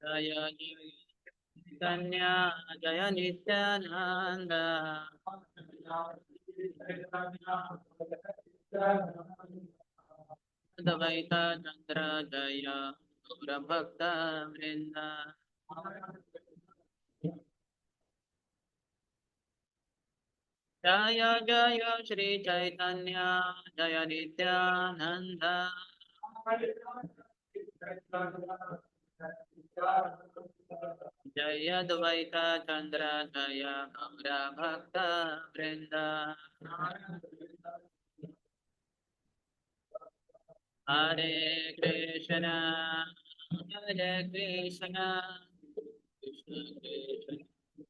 जय जय कन्या जय नित्यानंद द्वैत चंद्र जय गौर भक्त वृंद जय जय श्री चैतन्य जय नित्यानंद जय द्वैत चंद्र जय गौर भक्त वृंद हरे कृष्ण हरे कृष्ण कृष्ण कृष्ण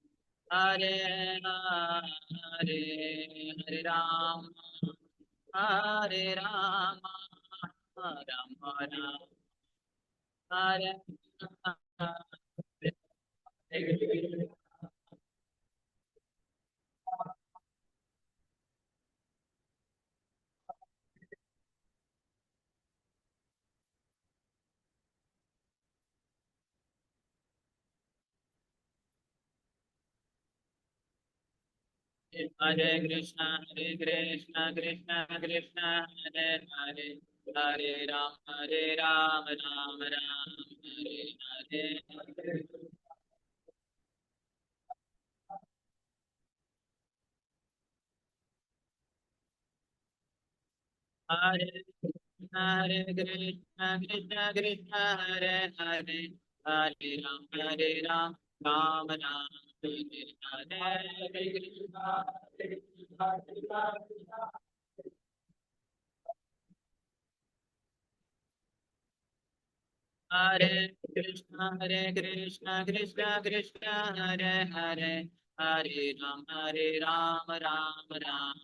हरे हरे हरे राम हरे राम राम राम हरे हरे कृष्ण कृष्ण कृष्ण हरे हरे हरे राम राम राम हरे हरे हरे कृष्ण कृष्ण कृष्ण हरे हरे हरे राम राम राम हरे हरे हरे कृष्ण कृष्ण कृष्ण हरे हरे हरे राम राम राम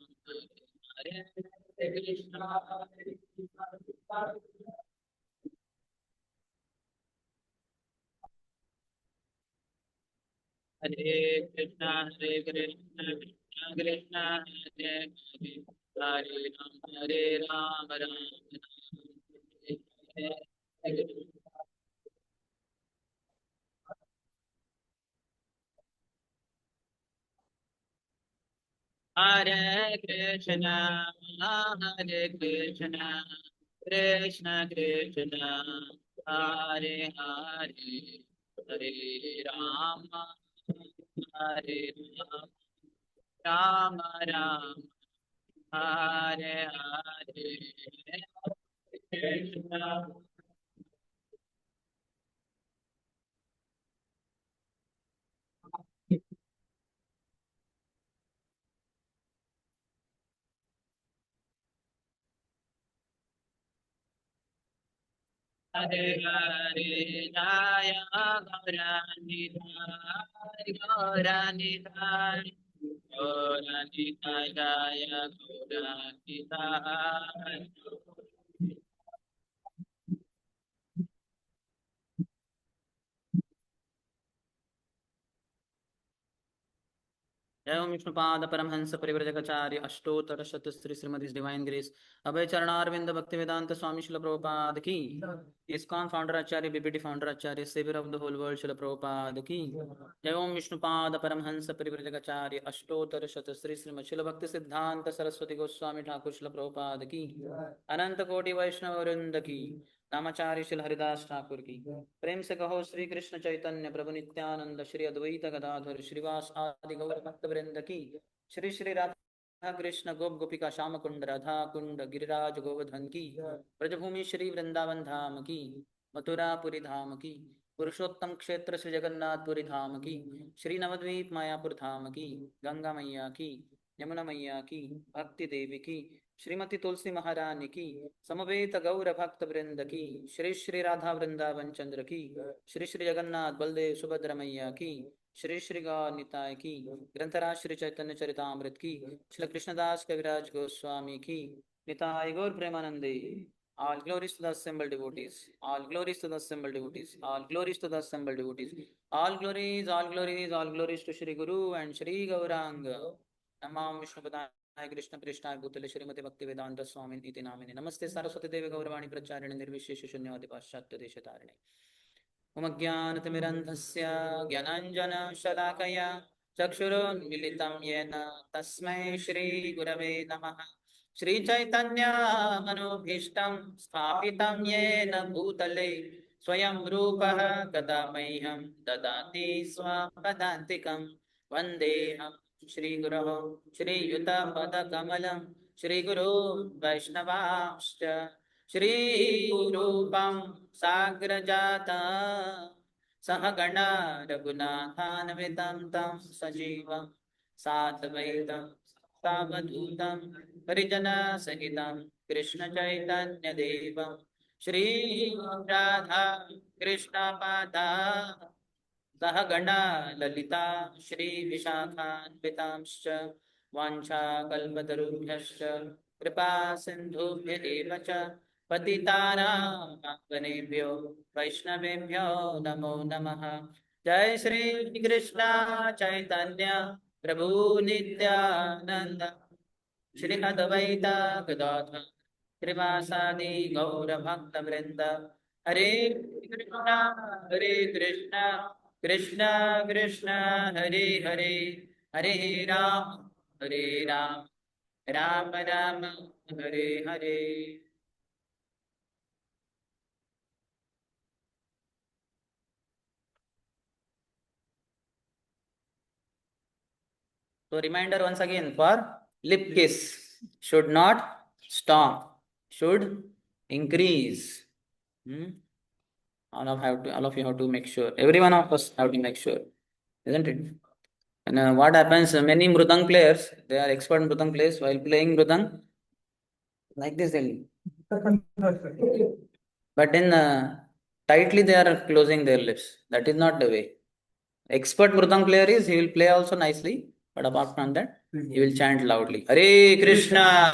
हरे हरे कृष्ण हरे कृष्ण कृष्ण कृष्ण हरे हरे राम राम हरे हरे कृष्ण कृष्ण कृष्ण हरे हरे हरे राम हरे राम राम राम हरे हरे कृष्ण हरे हरे जय गौरानिधाय गौरानिधाय जय गौरानिधाय जय ओम विष्णुपाद परमहंस परिव्रजकाचार्य अष्टोत्तर शतश्री श्रीमती डिवाइन ग्रेस अभय चरणारविंद भक्ति वेदांत स्वामी शिल प्रभुपाद की ISKCON founder acharya BBT founder acharya saviour of the whole world Srila Prabhupada की जय ओम विष्णुपाद परमहंस परिव्रजकाचार्य अष्टोत्तर शतश्री श्रीमती शिल भक्ति सिद्धांत सरस्वती गोस्वामी ठाकुर शिल प्रभुपाद की अनंत कोटि वैष्णव वृंद की नामाचार्य शिल हरिदास ठाकुर की प्रेम से कहो श्री कृष्ण चैतन्य प्रभु नित्यानंद श्री अद्वैत गदाधर श्रीवास आदि गौर भक्त वृंद की श्री श्री राधा कृष्ण गोप गोपिका श्याम कुंड राधा कुंड गिरिराज गोवर्धन की ब्रजभूमि श्री वृंदावन धाम की मथुरापुरी धाम की पुरुषोत्तम क्षेत्र श्री जगन्नाथपुरी धाम की श्री नवद्वीप मायापुर धाम की गंगा मैया की यमुना मैया की भक्ति देवी की श्रीमती तुलसी महारानी की समवेत गौर भक्त वृंद की श्री श्री राधा वृंदावन चंद्र की श्री श्री जगन्नाथ बलदेव सुभद्र मैया की श्री श्री गौर निताय की ग्रंथराज श्री चैतन्य चरितामृत की श्री कृष्णदास कविराज गोस्वामी की निताय गौर प्रेमानंदे All glories to the assembled devotees. All glories to the assembled devotees. All glories to the assembled devotees. All glories, all glories, all glories to Shri Guru and Shri Gauranga. Namami विष्णुपदाय Krishna पृष्ठाय भूतले श्रीमते भक्ति वेदांत स्वामी इति नामिने नमस्ते सरस्वती देवी गौरवाणी प्रचारिणे निर्विशेष शून्यवादी पाश्चात्य देश तारिणे उमज्ञानतिमिरन्धस्य ज्ञानाञ्जनशलाकया चक्षुरुन्मिलितं येन तस्मै श्रीगुरवे नमः। श्रीचैतन्यमनोभीष्टं स्थापितं येन भूतले स्वयं रूपः कदा मह्यं ददाति स्वपदान्तिकं। वन्देऽहं श्रीगुरोः श्रीयुतपदकमलं श्रीगुरो वैष्णवांश्च श्रीरूपं साग्रजाता सहगणा रघुनाथान्वितं तं सजीवं साद्वैतं सावधूतं परिजनसहितं कृष्णचैतन्यदेवं श्रीराधा कृष्णपादा सहगणा ललिता श्रीविशाखान्वितांश्च वाञ्छाकल्पतरुभ्यश्च कृपा सिन्धुभ्य एव च पतितानां पावनेभ्यो वैष्णवेभ्यो नमो नमः। जय श्री कृष्ण चैतन्य प्रभु नित्यानंद श्री अद्वैत गदाधर श्रीवासादि गौर भक्त वृंद। हरे कृष्णा कृष्ण कृष्ण हरे हरे, हरे Ram Ram Ram Ram Hare Hare. So reminder once again for lip kiss should not stop, should increase. All of you have to make sure. Every one of us have to make sure, isn't it? And what happens? Many mridang players, they are expert mridang players. While playing mridang, like this they'll. But in tightly they are closing their lips. That is not the way. Expert mridang player is he will play also nicely, but apart from that, he will chant loudly. Hare Krishna,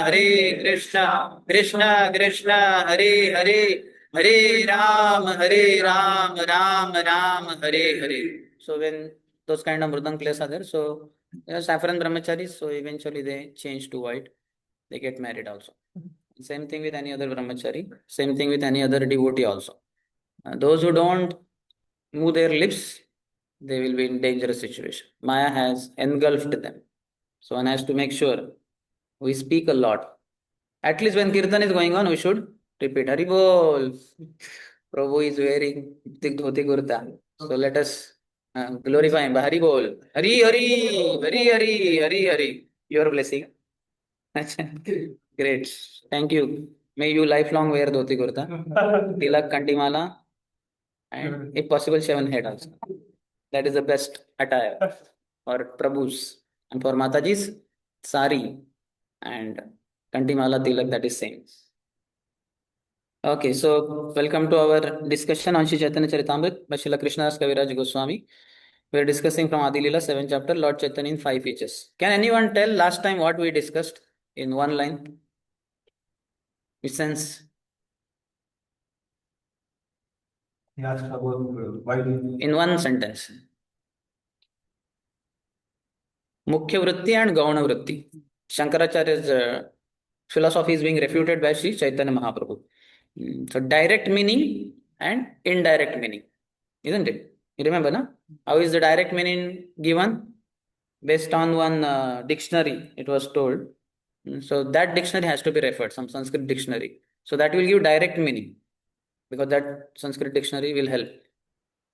Krishna Krishna, Hare Hare, Hare Ram, Ram Ram, Hare Hare. So when those kind of mridang players are there, so saffron brahmacharis, so eventually they change to white. They get married also. Same thing with any other brahmachari. Same thing with any other devotee also. Those who don't move their lips, they will be in dangerous situation. Maya has engulfed them. So one has to make sure we speak a lot. At least when kirtan is going on, we should repeat Hari Bol. Prabhu is wearing thick dhoti kurta. So let us glorify him. Hari Bol. Hari Hari. Hari Hari. Hari Hari. Your blessing. Great. Thank you. May you lifelong wear dhoti kurta, tilak, kantimala, and if possible, shaven head also. That is the best attire for Prabhus. And for Mataji's, sari and kantimala tilak, that is same. Okay, so welcome to our discussion on Shri Chaitanya Charitamrita by Srila Krishnadas Kaviraj Goswami. We are discussing from Adi-lila 7th chapter, Lord Chaitanya in 5 features. Can anyone tell last time what we discussed in one line? Which sense? He asked about why in one sentence. Mukhya vritti and Gauna vritti. Shankaracharya's philosophy is being refuted by Sri Chaitanya Mahaprabhu. So direct meaning and indirect meaning, isn't it? You remember, na? How is the direct meaning given? Based on one dictionary, it was told. So that dictionary has to be referred, some Sanskrit dictionary. So that will give direct meaning, because that Sanskrit dictionary will help.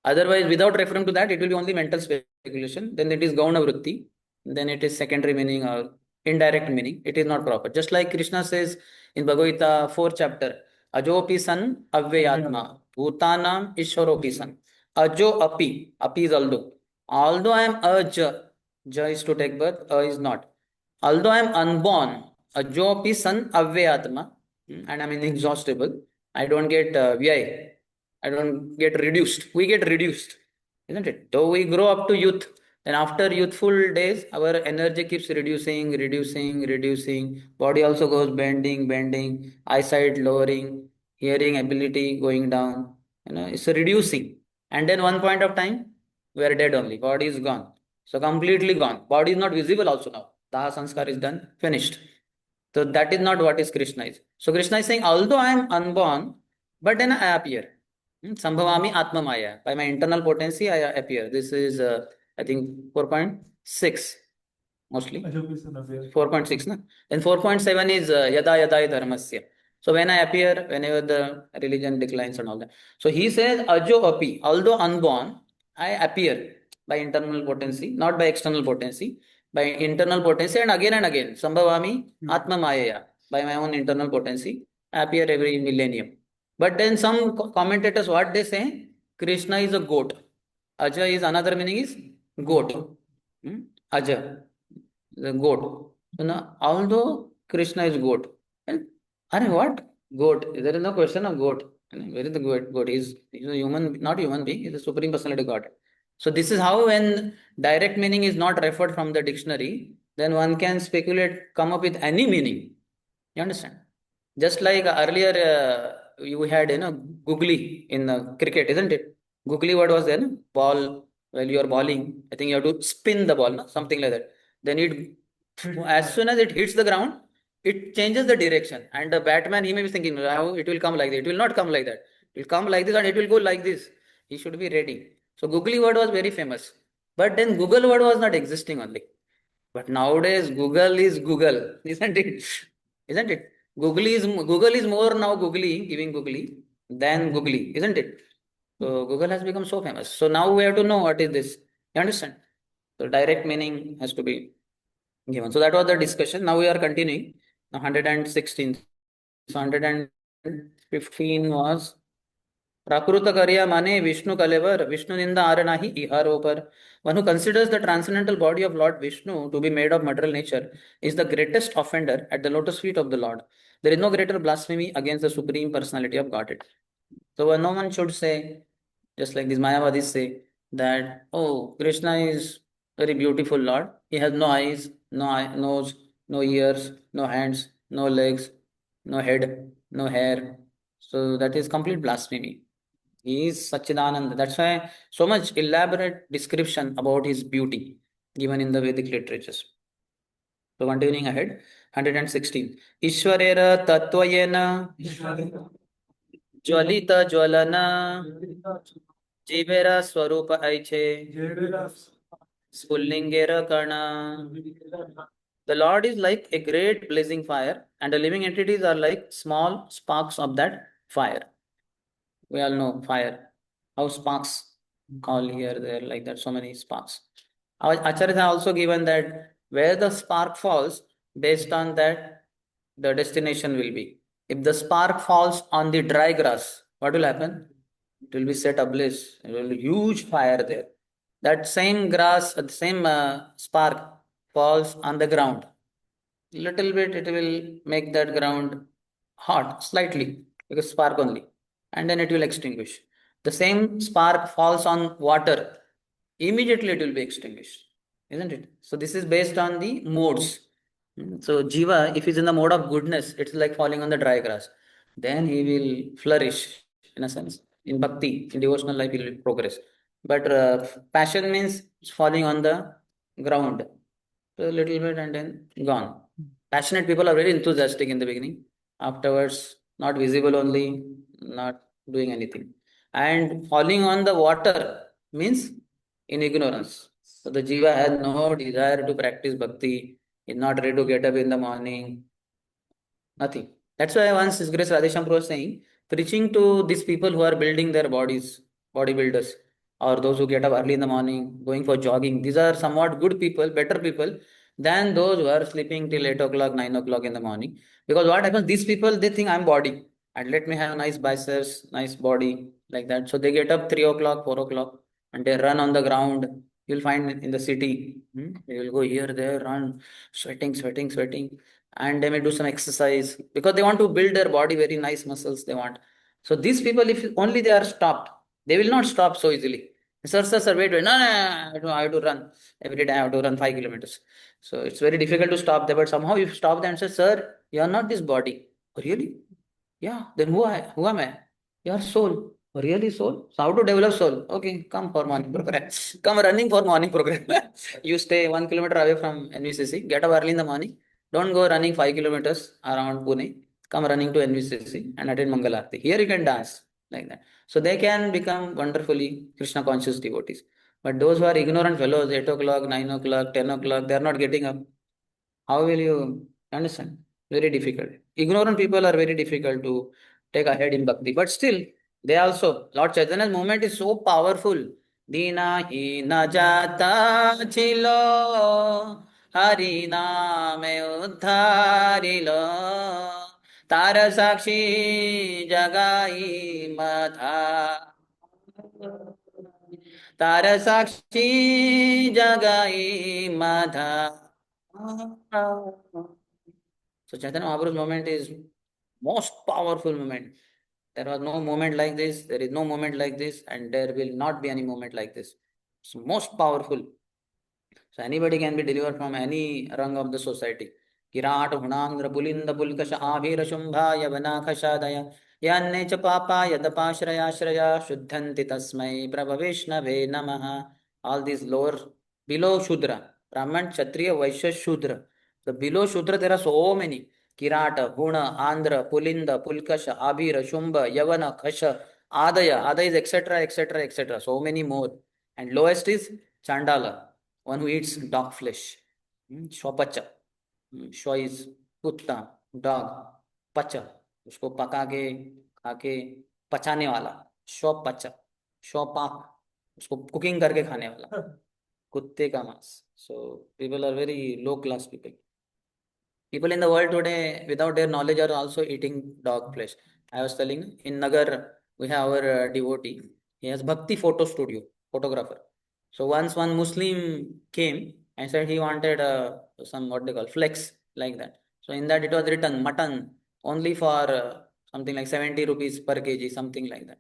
Otherwise, without referring to that, it will be only mental speculation. Then it is Gauna vritti. Then it is secondary meaning or indirect meaning. It is not proper. Just like Krishna says in Bhagavad Gita 4th chapter, Ajopi san avyayatma, bhutanam ishwaropi san. Ajo api, api is although. Although I am a ja is to take birth, a is not. Although I am unborn, ajo api san avyayatma, and I am inexhaustible, I don't get vyay. I don't get reduced. We get reduced, isn't it? Though we grow up to youth, then after youthful days, our energy keeps reducing. Body also goes bending, eyesight lowering, hearing ability going down. It's reducing. And then one point of time, we are dead only. Body is gone. So completely gone. Body is not visible also now. Daha sanskar is done, finished. So that is not what is Krishna is. So Krishna is saying, although I am unborn, but then I appear. Sambhavami Atma Maya. By my internal potency, I appear. This is, I think, 4.6 mostly. 4.6, na? Then 4.7 is Yada Yada Dharmasya. So when I appear, whenever the religion declines and all that. So he says, Ajo Api, although unborn, I appear by internal potency, not by external potency, by internal potency and again. Sambhavami Atma Maya. By my own internal potency, I appear every millennium. But then some commentators, what they say, Krishna is a goat. Aja is another meaning is goat. Aja, the goat. So now, although Krishna is goat, and are what goat? There is no question of goat. Where is the goat? Goat is a human, not human being. He is a supreme personality of God. So this is how, when direct meaning is not referred from the dictionary, then one can speculate, come up with any meaning. You understand? Just like earlier, you had, googly in cricket, isn't it? Googly word was there, no? Ball, while you are bowling, I think you have to spin the ball, no? Something like that. Then as soon as it hits the ground, it changes the direction. And the batsman, he may be thinking, how it will come like that. It will not come like that. It will come like this and it will go like this. He should be ready. So googly word was very famous. But then Google word was not existing only. But nowadays Google is Google, isn't it? Isn't it? Google is more now googly, giving googly than googly, isn't it? So Google has become so famous. So now we have to know what is this. You understand? So direct meaning has to be given. So that was the discussion. Now we are continuing. Now 116. So 115 was Prakruta Karya Mane Vishnu Kalevar, Vishnu Ninda Aranahi Iharopar. One who considers the transcendental body of Lord Vishnu to be made of material nature is the greatest offender at the lotus feet of the Lord. There is no greater blasphemy against the Supreme Personality of Godhead. So no one should say, just like these Mayavadis say, that, oh, Krishna is very beautiful Lord. He has no eyes, nose, no ears, no hands, no legs, no head, no hair. So that is complete blasphemy. He is Sachidananda. That's why so much elaborate description about his beauty given in the Vedic literatures. So continuing ahead, 116. Ishwarera Tattvayena Jwalita Jwalana Jivera Swarupa Aiche Spullingera Karna. The Lord is like a great blazing fire, and the living entities are like small sparks of that fire. We all know fire, how sparks call here, there, like that, so many sparks. Our acharyas have also given that where the spark falls, based on that, the destination will be. If the spark falls on the dry grass, what will happen? It will be set ablaze. There will be huge fire there. That same grass, the same spark falls on the ground. Little bit, it will make that ground hot, slightly, because spark only, and then it will extinguish. The same spark falls on water, immediately it will be extinguished, isn't it? So this is based on the modes. So Jiva, if he's in the mode of goodness, it's like falling on the dry grass. Then he will flourish, in a sense. In bhakti, in devotional life, he will progress. But passion means falling on the ground. So a little bit and then gone. Passionate people are very enthusiastic in the beginning. Afterwards, not visible only, not doing anything. And falling on the water means in ignorance. So the jiva has no desire to practice bhakti, is not ready to get up in the morning, nothing. That's why once His Grace Radheshyam Pr was saying, preaching to these people who are building their bodies, bodybuilders, or those who get up early in the morning, going for jogging, these are somewhat good people, better people than those who are sleeping till 8 o'clock, 9 o'clock in the morning. Because what happens, these people, they think I'm body and let me have nice biceps, nice body, like that. So they get up 3 o'clock, 4 o'clock and they run on the ground. You'll find in the city, they will go here, there, run, sweating, and they may do some exercise because they want to build their body, very nice muscles they want. So these people, if only they are stopped, they will not stop so easily. Sir, wait, no, I have to run every day. I have to run 5 kilometers. So it's very difficult to stop there. But somehow you stop them and say, sir, you are not this body. "Oh, really? Yeah. Then who am I? You are soul. "Oh, really, soul? So how to develop soul? Okay, come for morning program. Come running for morning program. You stay 1 kilometer away from NVCC. Get up early in the morning. Don't go running 5 kilometers around Pune. Come running to NVCC and attend Mangalarti. Here you can dance. like that. So they can become wonderfully Krishna conscious devotees. But those who are ignorant fellows, 8 o'clock, 9 o'clock, 10 o'clock, they are not getting up. How will you understand? Very difficult. Ignorant people are very difficult to take ahead in bhakti. But still, they also, Lord Chaitanya's movement is so powerful. Dina hi na jata chilo, Hari name uddharilo, Tara sakshi jagai matha. Tara sakshi jagai matha. So Chaitanya Mahaprabhu's moment is most powerful moment. There was no moment like this, there is no moment like this, and there will not be any moment like this. It's most powerful. So anybody can be delivered from any rung of the society. Kirat hunandra pulinda pulkasha abhira shumbha yavana khashadaya yanne cha papa yadapashraya shraya shuddhanti tasmai prabhavishnave namaha. All these lower, below Shudra, Brahman, Kshatriya, Vaishya, Shudra. The below Shudra there are so many. Kirata, Guna, Andhra, Pulinda, Pulkasha, Abhira, Shumba, Yavana, Khasha, Adaya is etc. etc. etc. So many more. And lowest is Chandala, one who eats dog flesh. Shwapacha. Shwa is kutta, dog. Pacha, उसको पका के खा के पचाने वाला. Shwapacha. Shwapak, उसको cooking करके खाने वाला. कुत्ते का मांस. So people are very low class people. People in the world today, without their knowledge, are also eating dog flesh. I was telling in Nagar, we have our devotee. He has Bhakti photo studio, photographer. So once one Muslim came and said he wanted some what they call flex like that. So in that it was written mutton only for something like 70 rupees per kg, something like that.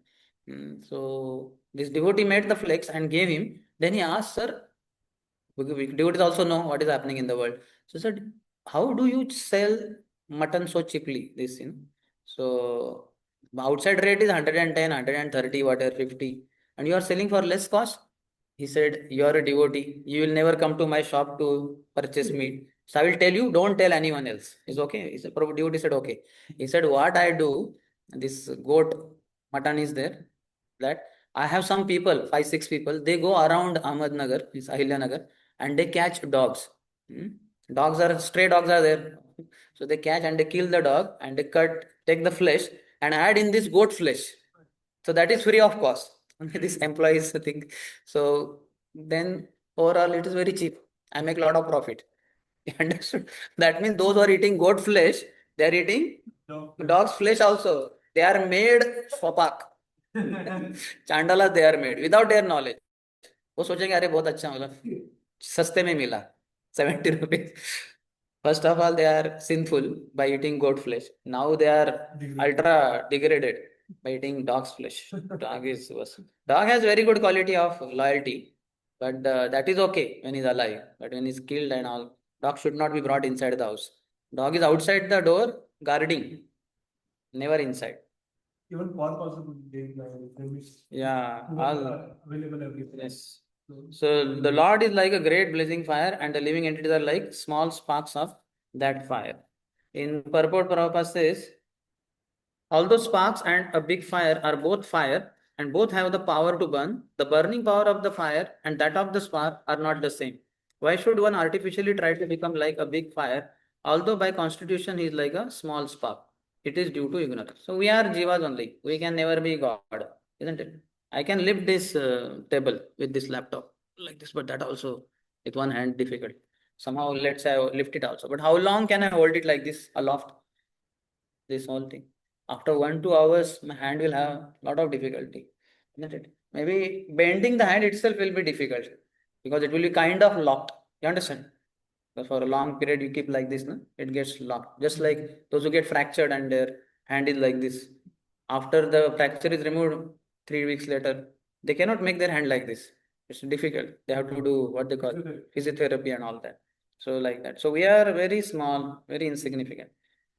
So this devotee made the flex and gave him. Then he asked, sir, devotees also know what is happening in the world. So said, how do you sell mutton so cheaply? This, So outside rate is 110, 130, whatever, 50. And you are selling for less cost? He said, you are a devotee. You will never come to my shop to purchase meat. So I will tell you, don't tell anyone else. Is okay? He said, devotee said, okay. He said, what I do, this goat mutton is there, that I have some people, 5, 6 people, they go around Ahmednagar, is Nagar, and they catch dogs. Dogs are, stray dogs are there. So they catch and they kill the dog and they take the flesh and add in this goat flesh. So that is free of cost. This employees think. So then overall it is very cheap. I make a lot of profit. You understood? That means those who are eating goat flesh, they are eating dog's flesh also. They are made for pak. Chandala they are made without their knowledge. वो सोचेंगे अरे बहुत अच्छा मतलब सस्ते में मिला 70 rupees. First of all, they are sinful by eating goat flesh. Now they are ultra degraded by eating dog's flesh. Dog is worse. Dog has very good quality of loyalty, but that is okay when he's alive. But when he's killed and all, dog should not be brought inside the house. Dog is outside the door guarding, never inside. Even pork also could be Yeah, all available everywhere. yes. So the Lord is like a great blazing fire, and the living entities are like small sparks of that fire. In purport, Prabhupada says, although sparks and a big fire are both fire and both have the power to burn, the burning power of the fire and that of the spark are not the same. Why should one artificially try to become like a big fire, although by constitution he is like a small spark? It is due to ignorance. So we are jivas only. We can never be God, isn't it? I can lift this table with this laptop like this, but that also with one hand difficult. Somehow let's say I lift it also. But how long can I hold it like this aloft? This whole thing. After 1, 2 hours, my hand will have a lot of difficulty, isn't it? Maybe bending the hand itself will be difficult because it will be kind of locked. You understand? Because for a long period you keep like this, no? It gets locked. Just like those who get fractured and their hand is like this. After the fracture is removed 3 weeks later, they cannot make their hand like this. It's difficult. They have to do what they call physiotherapy and all that. So like that. So we are very small, very insignificant.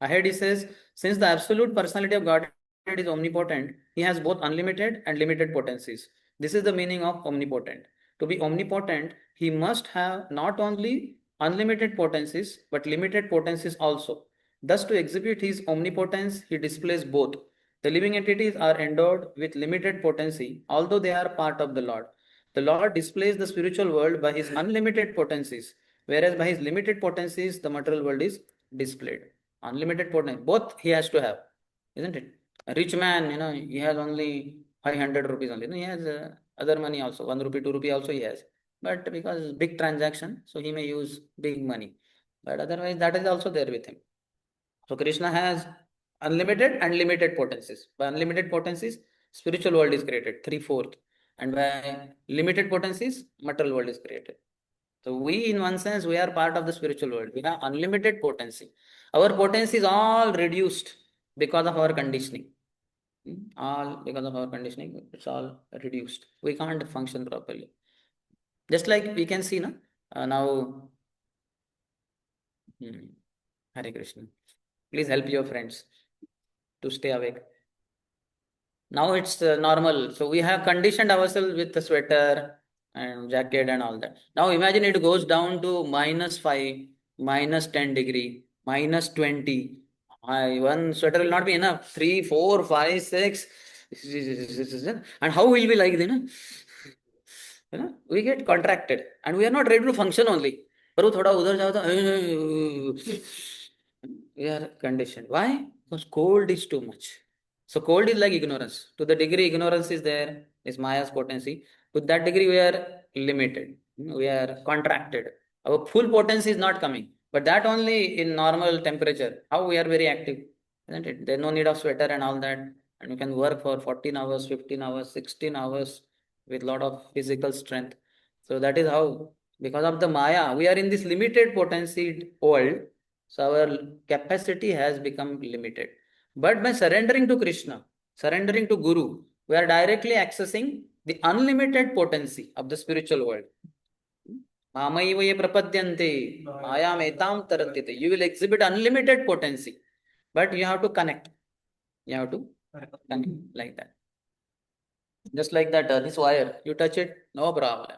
Ahead he says, since the absolute personality of God is omnipotent, he has both unlimited and limited potencies. This is the meaning of omnipotent. To be omnipotent, he must have not only unlimited potencies but limited potencies also. Thus, to exhibit his omnipotence, he displays both. The living entities are endowed with limited potency, although they are part of the Lord. The Lord displays the spiritual world by his unlimited potencies, whereas by his limited potencies, the material world is displayed. Unlimited potency, both he has to have, isn't it? A rich man, he has only 500 rupees only. He has other money also, 1 rupee, 2 rupee also he has. But because big transaction, so he may use big money. But otherwise, that is also there with him. So Krishna has unlimited and limited potencies. By unlimited potencies, spiritual world is created, 3/4. And by limited potencies, material world is created. So we, in one sense, we are part of the spiritual world. We have unlimited potency. Our potency is all reduced because of our conditioning. All because of our conditioning, it's all reduced. We can't function properly. Just like we can see now, Hare Krishna. Please help your friends to stay awake. Now it's normal. So we have conditioned ourselves with the sweater and jacket and all that. Now imagine it goes down to -5, -10 degree, -20. One sweater will not be enough. 3, 4, 5, 6. And how will we like then? We get contracted and we are not ready to function only. But thoda udhar jao to, we are conditioned. Why? Because cold is too much. So cold is like ignorance. To the degree ignorance is there, is Maya's potency. To that degree we are limited. We are contracted. Our full potency is not coming. But that only in normal temperature. How we are very active, isn't it? There's no need of sweater and all that. And you can work for 14 hours, 15 hours, 16 hours with lot of physical strength. So that is how, because of the Maya, we are in this limited potency world. So our capacity has become limited. But by surrendering to Krishna, surrendering to Guru, we are directly accessing the unlimited potency of the spiritual world. Mamaivaye prapadyante, mayam etam tarantite. You will exhibit unlimited potency, but you have to connect. You have to connect like that. Just like that, this wire, you touch it, no problem.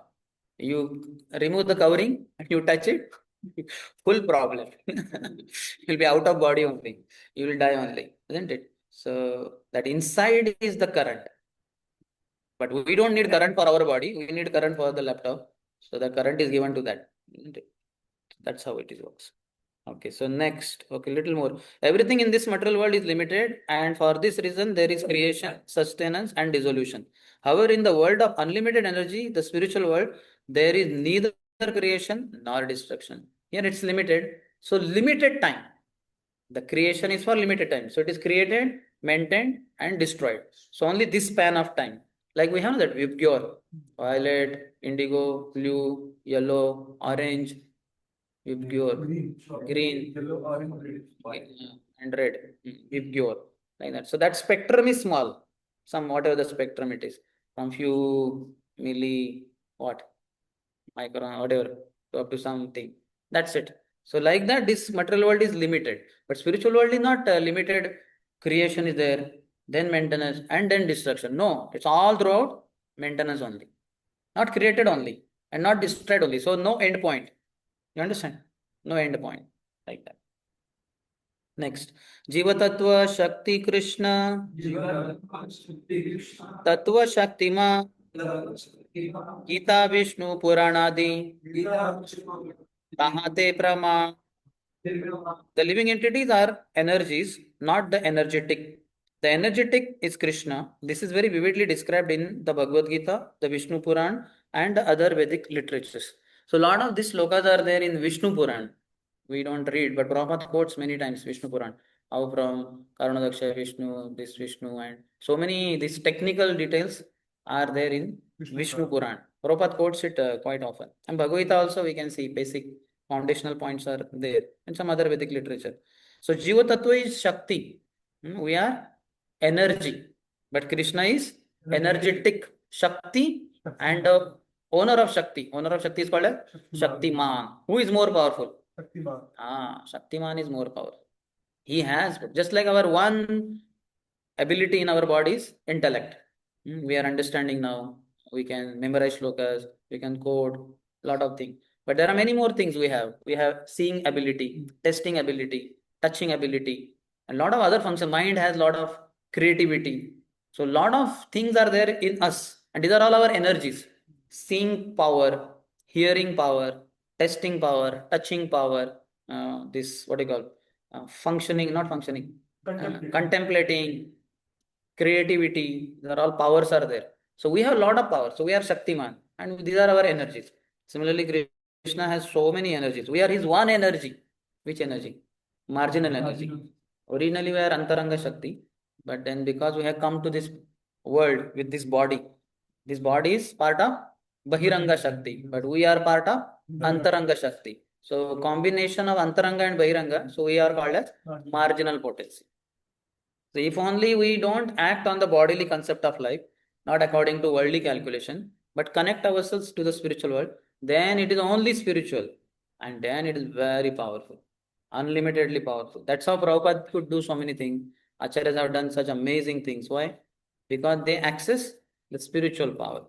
You remove the covering, you touch it, full problem. You'll be out of body only. You will die only, isn't it? So that inside is the current. But we don't need current for our body. We need current for the laptop. So the current is given to that, isn't it? That's how it works. Okay, so next, okay, little more. Everything in this material world is limited, and for this reason, there is creation, sustenance, and dissolution. However, in the world of unlimited energy, the spiritual world, there is neither creation nor destruction. Here it's limited, so limited time. The creation is for limited time. So it is created, maintained, and destroyed. So only this span of time. Like we have that Vibgyor, violet, indigo, blue, yellow, orange, Vibgyor, green, yellow, orange, red. and red. Vibgyor, like that. So that spectrum is small. Some whatever the spectrum it is, from few micron, whatever, up to something. That's it. So like that, this material world is limited, but spiritual world is not limited. Creation is there, then maintenance, and then destruction. No, it's all throughout maintenance only, not created only, and not destroyed only. So no end point. You understand? No end point, like that. Next, Jiva Tattva Shakti Krishna Tattva Shaktima Gita Vishnu Puranadi Tahate Prama. The living entities are energies, not the energetic. The energetic is Krishna. This is very vividly described in the Bhagavad Gita, the Vishnu Puran, and the other Vedic literatures. So a lot of these slokas are there in Vishnu Puran. We don't read, but Prabhupada quotes many times Vishnu Puran. How from Karunadaksha Vishnu, this Vishnu, and so many these technical details are there in Vishnu Puran. Prabhupada quotes it quite often. And Bhagavad Gita also we can see basic foundational points are there, and some other Vedic literature. So Jiva Tattva is Shakti. We are energy, but Krishna is energetic. Shakti and owner of Shakti. Owner of Shakti is called as Shaktiman. Who is more powerful? Shaktiman. Shaktiman is more powerful. He has, just like our one ability in our body is intellect. We are understanding now. We can memorize shlokas, we can code, lot of things. But there are many more things we have. We have seeing ability, testing ability, touching ability, and lot of other functions. Mind has lot of creativity. So a lot of things are there in us, and these are all our energies. Seeing power, hearing power, testing power, touching power, this what do you call, functioning, not functioning, contemplating, creativity, these are all powers are there. So we have a lot of power. So we are Shaktiman, and these are our energies. Similarly, Krishna has so many energies. We are his one energy. Which energy? Marginal energy. Originally we are Antaranga Shakti, but then because we have come to this world with this body is part of Bahiranga Shakti, but we are part of Antaranga Shakti. So combination of Antaranga and Bahiranga, so we are called as marginal potency. So if only we don't act on the bodily concept of life, not according to worldly calculation, but connect ourselves to the spiritual world, then it is only spiritual, and then it is very powerful, unlimitedly powerful. That's how Prabhupada could do so many things. Acharyas have done such amazing things. Why? Because they access the spiritual power.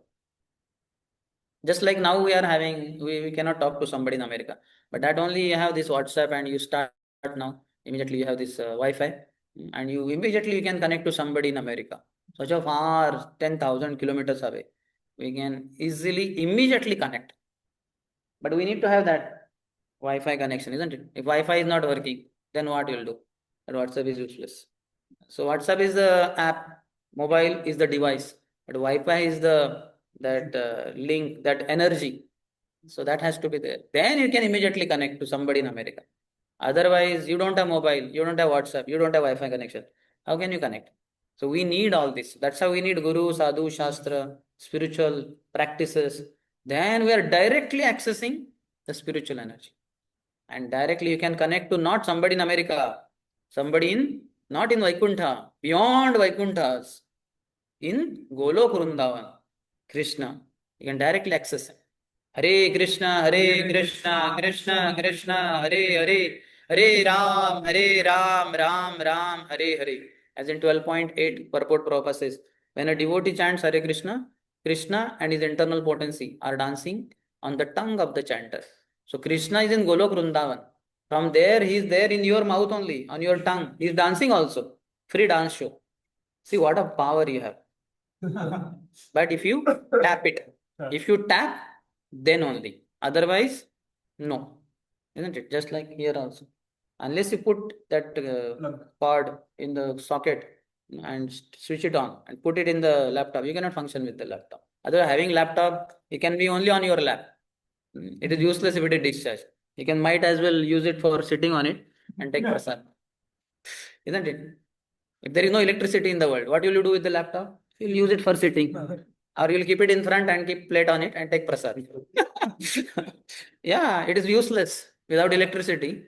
Just like now we are having, we cannot talk to somebody in America, but that only you have this WhatsApp and you start now, immediately you have this Wi-Fi, and you immediately you can connect to somebody in America. Such a far 10,000 kilometers away. We can easily, immediately connect. But we need to have that Wi-Fi connection, isn't it? If Wi-Fi is not working, then what you'll do? That WhatsApp is useless. So WhatsApp is the app, mobile is the device, but Wi-Fi is the that link, that energy. So that has to be there. Then you can immediately connect to somebody in America. Otherwise, you don't have mobile, you don't have WhatsApp, you don't have Wi-Fi connection. How can you connect? So we need all this. That's how we need Guru, Sadhu, Shastra, spiritual practices. Then we are directly accessing the spiritual energy. And directly you can connect to not somebody in America, somebody in, not in Vaikuntha, beyond Vaikunthas, in Golok Vrindavan, Krishna. You can directly access him. Hare Krishna, Hare Krishna, Krishna Krishna, Hare Hare, Hare Ram, Ram Ram, Hare Hare. As in 12.8 purport Prabhupada says, when a devotee chants Hare Krishna, Krishna and his internal potency are dancing on the tongue of the chanter. So Krishna is in Golok Vrindavan. From there, he is there in your mouth only, on your tongue. He is dancing also. Free dance show. See what a power you have. But if you tap it, if you tap, then only. Otherwise, no. Isn't it? Just like here also. Unless you put that cord in the socket and switch it on and put it in the laptop, you cannot function with the laptop. Otherwise, having laptop, it can be only on your lap. It is useless if it is discharged. You can might as well use it for sitting on it and take prasad. Isn't it? If there is no electricity in the world, what will you do with the laptop? You'll use it for sitting. Or you'll keep it in front and keep plate on it and take prasad. Yeah, it is useless. Without electricity,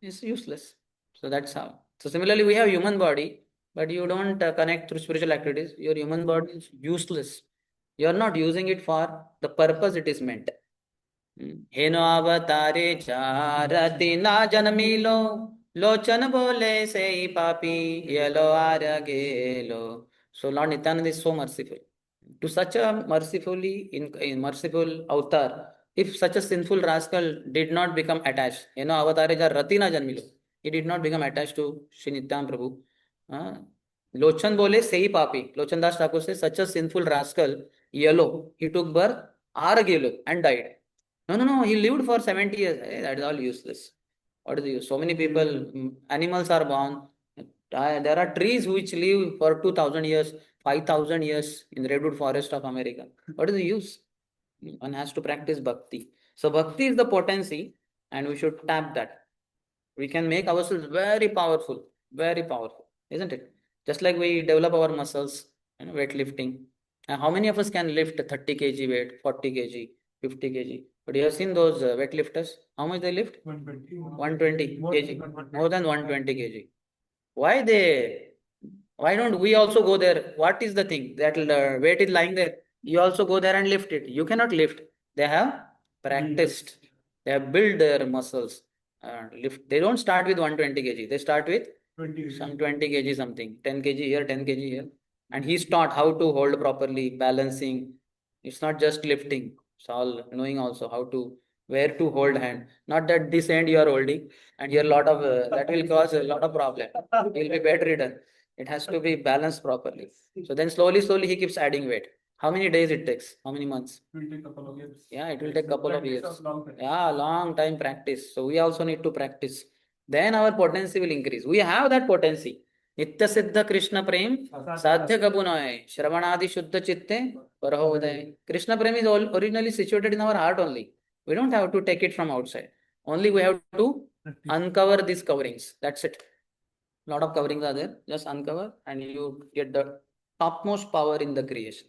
it's useless. So that's how. So similarly, we have human body, but you don't connect through spiritual activities. Your human body is useless. You are not using it for the purpose it is meant. हेनो अवतारे चारति ना जनमिलो लोचन बोले से ही पापी yelo aragelo. So Lord Nityananda is so merciful. To such a in merciful avatar, if such a sinful rascal did not become attached, avatare ja rati na janmilo, he did not become attached to Shri Nityananda Prabhu. Lochan bole se hi papi. Lochan Das Thakur says such a sinful rascal, yellow, he took birth, aragelo, and died. No. He lived for 70 years. That is all useless. What is the use? So many people, animals are born. There are trees which live for 2,000 years, 5,000 years in the redwood forest of America. What is the use? One has to practice bhakti. So bhakti is the potency, and we should tap that. We can make ourselves very powerful, isn't it? Just like we develop our muscles, weightlifting. And how many of us can lift 30 kg weight, 40 kg, 50 kg? But you have seen those weightlifters. How much they lift? 120 kg. More than 120 kg. Why don't we also go there? What is the thing? That weight is lying there. You also go there and lift it. You cannot lift. They have practiced. They have built their muscles. Lift. They don't start with 120 kg. They start with 20 kg something. 10 kg here, 10 kg here. And he's taught how to hold properly, balancing. It's not just lifting. It's all knowing also how to, where to hold hand. Not that this hand you are holding and here lot of, that will cause a lot of problem. You'll be bedridden. It has to be balanced properly. So then slowly, slowly he keeps adding weight. How many days it takes? How many months? It will take a couple of years. Yeah, it will take couple of Practice years. long time. Yeah, long time practice. So we also need to practice. Then our potency will increase. We have that potency. Nitya Siddha Krishna Prem Sadhya Kabunoy Shravanadi Shuddha Chitte Parahodaya. Krishna Prem is all originally situated in our heart only. We don't have to take it from outside. Only we have to uncover these coverings. That's it. Lot of coverings are there. Just uncover and you get the topmost power in the creation.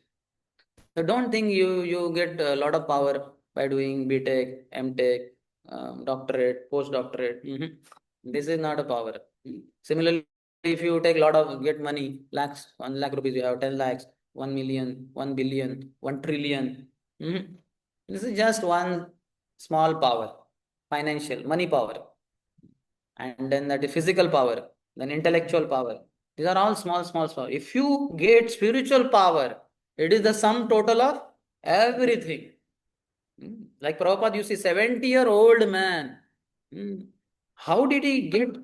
So don't think you get a lot of power by doing BTech, MTech, doctorate, postdoctorate. This is not a power. Similarly, if you take a lot of get money, lakhs, 1 lakh rupees, you have 10 lakhs, 1 million, 1 billion, 1 trillion. This is just one small power, financial, money power, and then that is physical power, then intellectual power. These are all small, small, small. If you get spiritual power, it is the sum total of everything. Like Prabhupada, you see, 70-year-old man. How did he get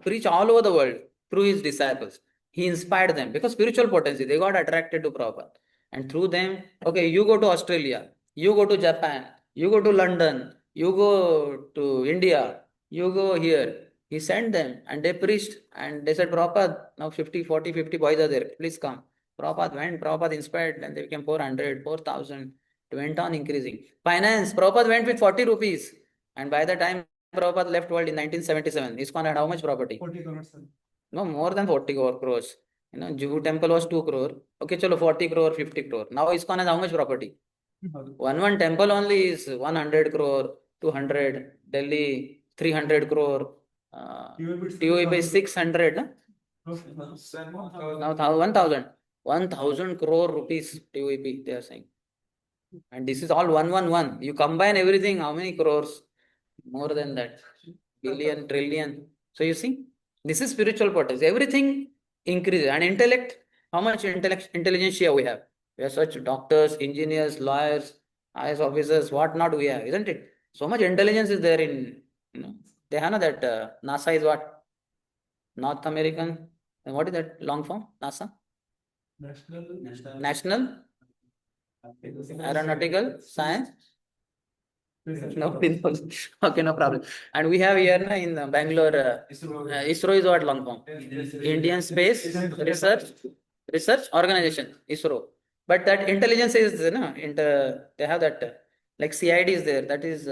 preach all over the world through his disciples? He inspired them because spiritual potency, they got attracted to Prabhupada. And through them, okay, you go to Australia, you go to Japan, you go to London, you go to India, you go here. He sent them and they preached and they said, Prabhupada, now 50, 40, 50 boys are there, please come. Prabhupada went, Prabhupada inspired, and they became 400, 4,000. It went on increasing. Finance, Prabhupada went with 40 rupees. And by the time Prabhupada left world in 1977, ISKCON had how much property? 40 crores. No, more than 40 crores. Juhu temple was 2 crore. Okay, chalo 40 crore, 50 crore. Now ISKCON has how much property? One temple only is 100 crore, 200. Delhi, 300 crore. TOEP is 600. Now 1,000. 1,000 crore rupees TOEP, they are saying. And this is all 111. You combine everything, how many crores? More than that. Billion, trillion. So you see, this is spiritual potency. Everything increases. And intellect, how much intelligentsia we have? We have such doctors, engineers, lawyers, IS officers, what not we have, isn't it? So much intelligence is there in, they have that NASA is what? North American, and what is that long form? NASA? National Aeronautical Science. Nobody knows. Okay, no problem. And we have here in Bangalore, ISRO is what long form? Indian Space Research Organization, ISRO. But that intelligence is, they have that, like CID is there, that is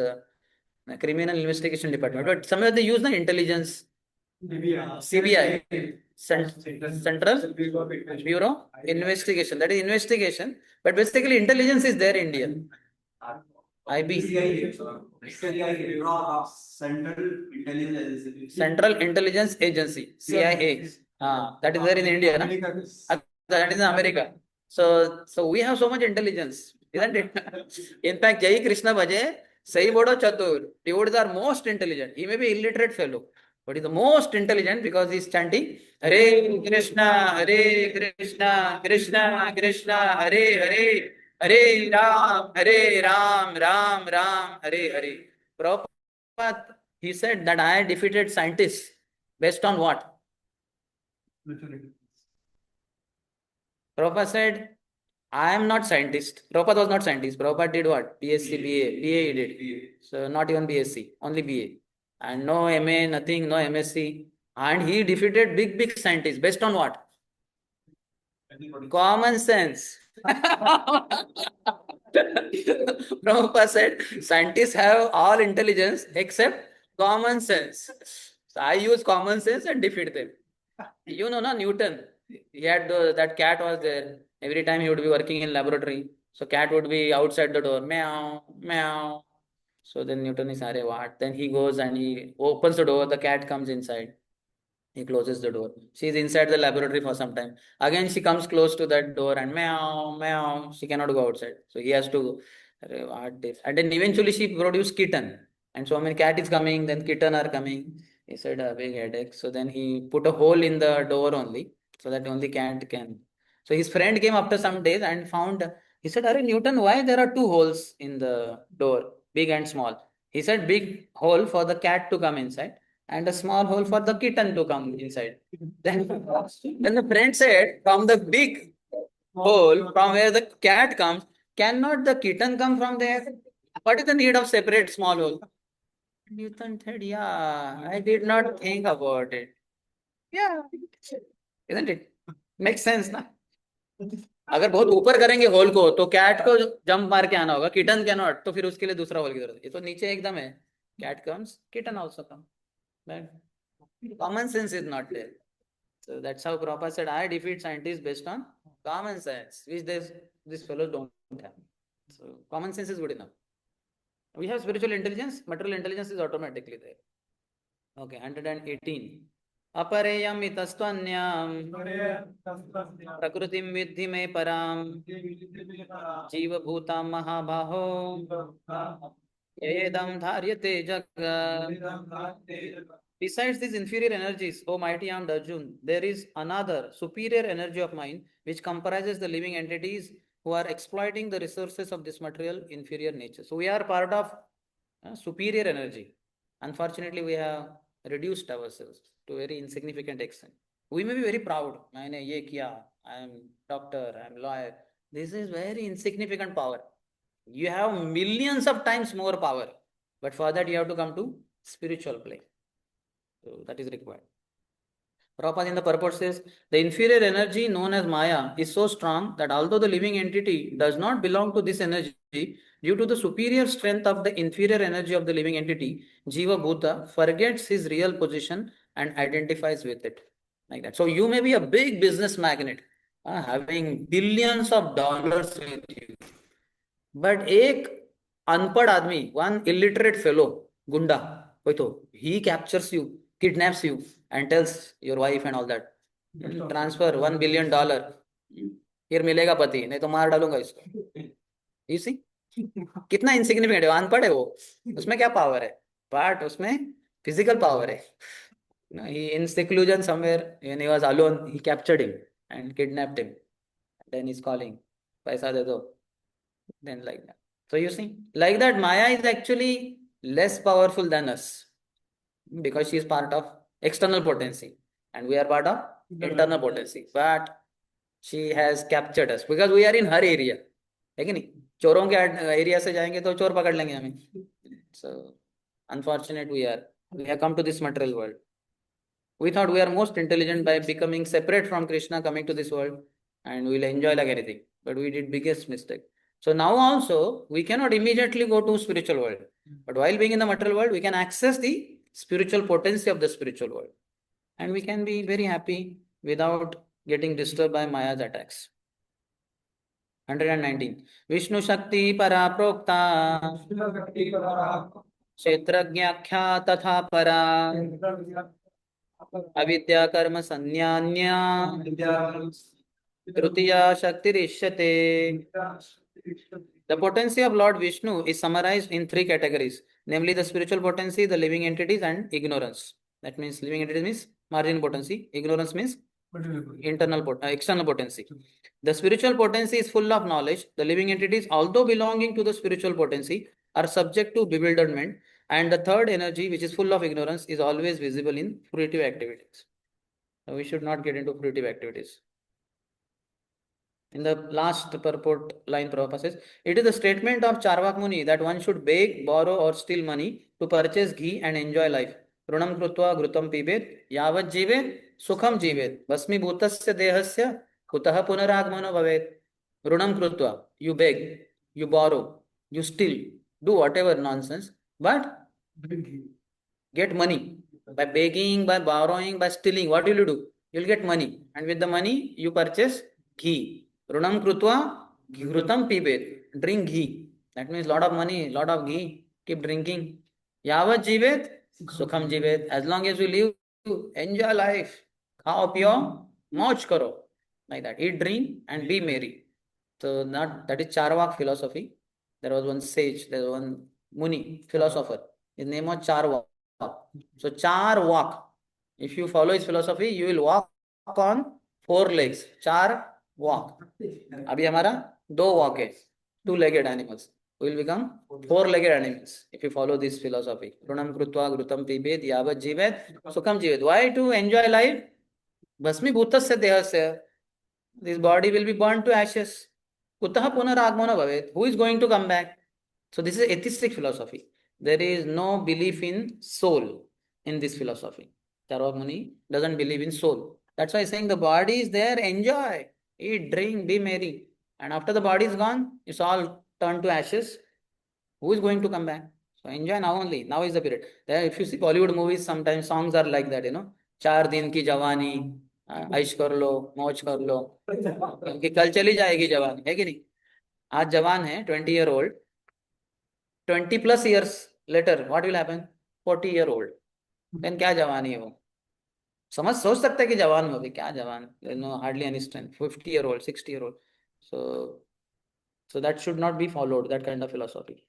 Criminal Investigation Department. But somewhere they use the intelligence, CBI, Central Bureau Investigation. That is investigation. But basically intelligence is there in India. IB. Central Intelligence Agency, CIA. That is there in India. That is in America. So we have so much intelligence, isn't it? In fact, Jai Krishna Bhaje, Sai Bodo Chatur, devotees are most intelligent. He may be illiterate fellow, but he is the most intelligent because he is chanting Hare Krishna, Hare Krishna, Krishna Krishna, Hare Hare. Hare Ram, Ram Ram, Hare Hare. Prabhupada, he said that I defeated scientists based on what? Prabhupada said, I am not scientist. Prabhupada was not scientist. Prabhupada did what? BSc, BA. BA he did. So not even BSc, only BA. And no MA, nothing, no MSc. And he defeated big, big scientists based on what? Common sense. Prabhupada said, scientists have all intelligence except common sense. So I use common sense and defeat them. You know, Newton. He had that cat was there. Every time he would be working in laboratory. So cat would be outside the door. Meow, meow. So then Newton is, Are, what? Then he goes and he opens the door. The cat comes inside. He closes the door. She is inside the laboratory for some time. Again, she comes close to that door and meow, meow. She cannot go outside. So he has to, what this? And then eventually she produced kitten. And so many cat is coming, then kitten are coming. He said, a big headache. So then he put a hole in the door only, so that only cat can. So his friend came after some days and found, he said, Are Newton, why there are two holes in the door, big and small? He said, big hole for the cat to come inside, and a small hole for the kitten to come inside. Then the friend said, from the big hole from where the cat comes, cannot the kitten come from there? What is the need of separate small hole? Newton said, yeah, I did not think about it. Yeah, isn't it? Makes sense, na? अगर बहुत ऊपर करेंगे whole को तो cat को jump मार के आना होगा, किटन कैन नॉट, तो फिर उसके लिए दूसरा होल की जरूरत है। ये तो नीचे एकदम है, cat comes kitten also come, common sense is not there. So that's how Prabhupada said, I defeat scientists based on common sense, which these fellows don't have. So common sense is good enough. We have spiritual intelligence, material intelligence is automatically there. Okay, 118. अपरेयम इतस्त्वन्याम प्रकृतिम विद्धि में पराम जीवभूता महाबाहो येदम धार्यते जगत्. Besides these inferior energies, O mighty armed Arjun, there is another superior energy of mind which comprises the living entities who are exploiting the resources of this material inferior nature. So we are part of superior energy. Unfortunately, we have reduced ourselves to a very insignificant extent. We may be very proud. मैंने ये किया. I am doctor. I am lawyer. This is very insignificant power. You have millions of times more power, but for that you have to come to spiritual plane. So that is required. Prabhupada in the purport says, the inferior energy known as Maya is so strong that although the living entity does not belong to this energy, due to the superior strength of the inferior energy of the living entity, Jiva Bhuta forgets his real position and identifies with it. Like that. So you may be a big business magnate, having billions of dollars with you. But एक अनपढ़ आदमी, one illiterate fellow, गुंडा, कोई तो, he captures you, kidnaps you, and tells your wife and all that, transfer $1 billion, फिर मिलेगा पति, नहीं तो मार डालूंगा इसको. You see, कितना insignificant है, अनपढ़ है वो, उसमें क्या पावर है? But उसमें physical power है. He in seclusion somewhere, when he was alone, he captured him and kidnapped him. Then he's calling, पैसा दे दो. Then like that. So you see, like that, Maya is actually less powerful than us because she is part of external potency and we are part of internal potency. But she has captured us because we are in her area. है कि नहीं? चोरों के area से जाएंगे तो चोर पकड़ लेंगे हमें. So unfortunate we have come to this material world. We thought we are most intelligent by becoming separate from Krishna, coming to this world, and we will enjoy like anything. But we did biggest mistake. So now also we cannot immediately go to spiritual world. But while being in the material world, we can access the spiritual potency of the spiritual world. And we can be very happy without getting disturbed by Maya's attacks. 119. Vishnu Shakti Para Prokta Kshetrajñakhya Tatha Para Avidya Karma Sanyanya Trutiya Shaktirishyate. The potency of Lord Vishnu is summarized in three categories, namely the spiritual potency, the living entities, and ignorance. That means living entities means marginal potency, ignorance means external potency. The spiritual potency is full of knowledge. The living entities, although belonging to the spiritual potency, are subject to bewilderment. And the third energy, which is full of ignorance, is always visible in fruitive activities. So we should not get into fruitive activities. In the last purport line, Prabhupada says, it is the statement of Charvak Muni that one should beg, borrow or steal money to purchase ghee and enjoy life. Runam krutva grutam pibet, yavat jivet, sukham jivet, vasmi bhutasya dehasya, kutah punaragmano bhavet. Runam krutva, you beg, you borrow, you steal, do whatever nonsense, but get money. By begging, by borrowing, by stealing, what will you do? You will get money. And with the money, you purchase ghee. Runam krutva ghrutam pibet. Drink ghee. That means lot of money, lot of ghee. Keep drinking. Yavat jivet, sukham jivet. As long as you live, enjoy life. Khao piyo, mauj karo. Like that. Eat, drink and be merry. So that is Charvak philosophy. There was one sage, there was one Muni, philosopher. His name was Charvak. So Charvak. If you follow his philosophy, you will walk on 4 legs. Char walk. अभी हमारा 2 walk है, 2-legged animals. We will become four-legged animals if you follow this philosophy. Runam krutva grutam pibet yavat jivet sukham jivet. Why to enjoy life? Basmi bhutasya dehasya. This body will be burnt to ashes. Kutaha punaragmana bhavet. Who is going to come back? So this is atheistic philosophy. There is no belief in soul in this philosophy. Charvak Muni doesn't believe in soul. That's why he's saying the body is there, enjoy, eat, drink, be merry. And after the body is gone, it's all turned to ashes. Who is going to come back? So enjoy now only. Now is the period. There, if you see Bollywood movies, sometimes songs are like that, 4 दिन की जवानी, ऐश कर लो, मौज कर लो, क्योंकि कल चली जाएगी जवानी, है कि नहीं? आज जवान है, 20 year old, 20+ years later, what will happen? 40 year old. Then क्या जवानी है वो? सोच सकता है कि जवान हो, भी क्या जवान, no hardly any strength. 50 year old, 60 year old. So that should not be followed, that kind of philosophy.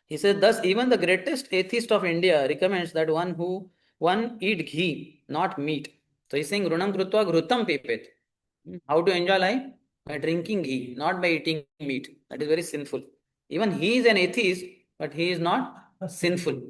He says, thus even the greatest atheist of India recommends that one eat ghee, not meat. So he's saying runam krutva ghrutam pipet. How to enjoy life? By drinking ghee, not by eating meat. That is very sinful. Even he is an atheist, but he is not sinful.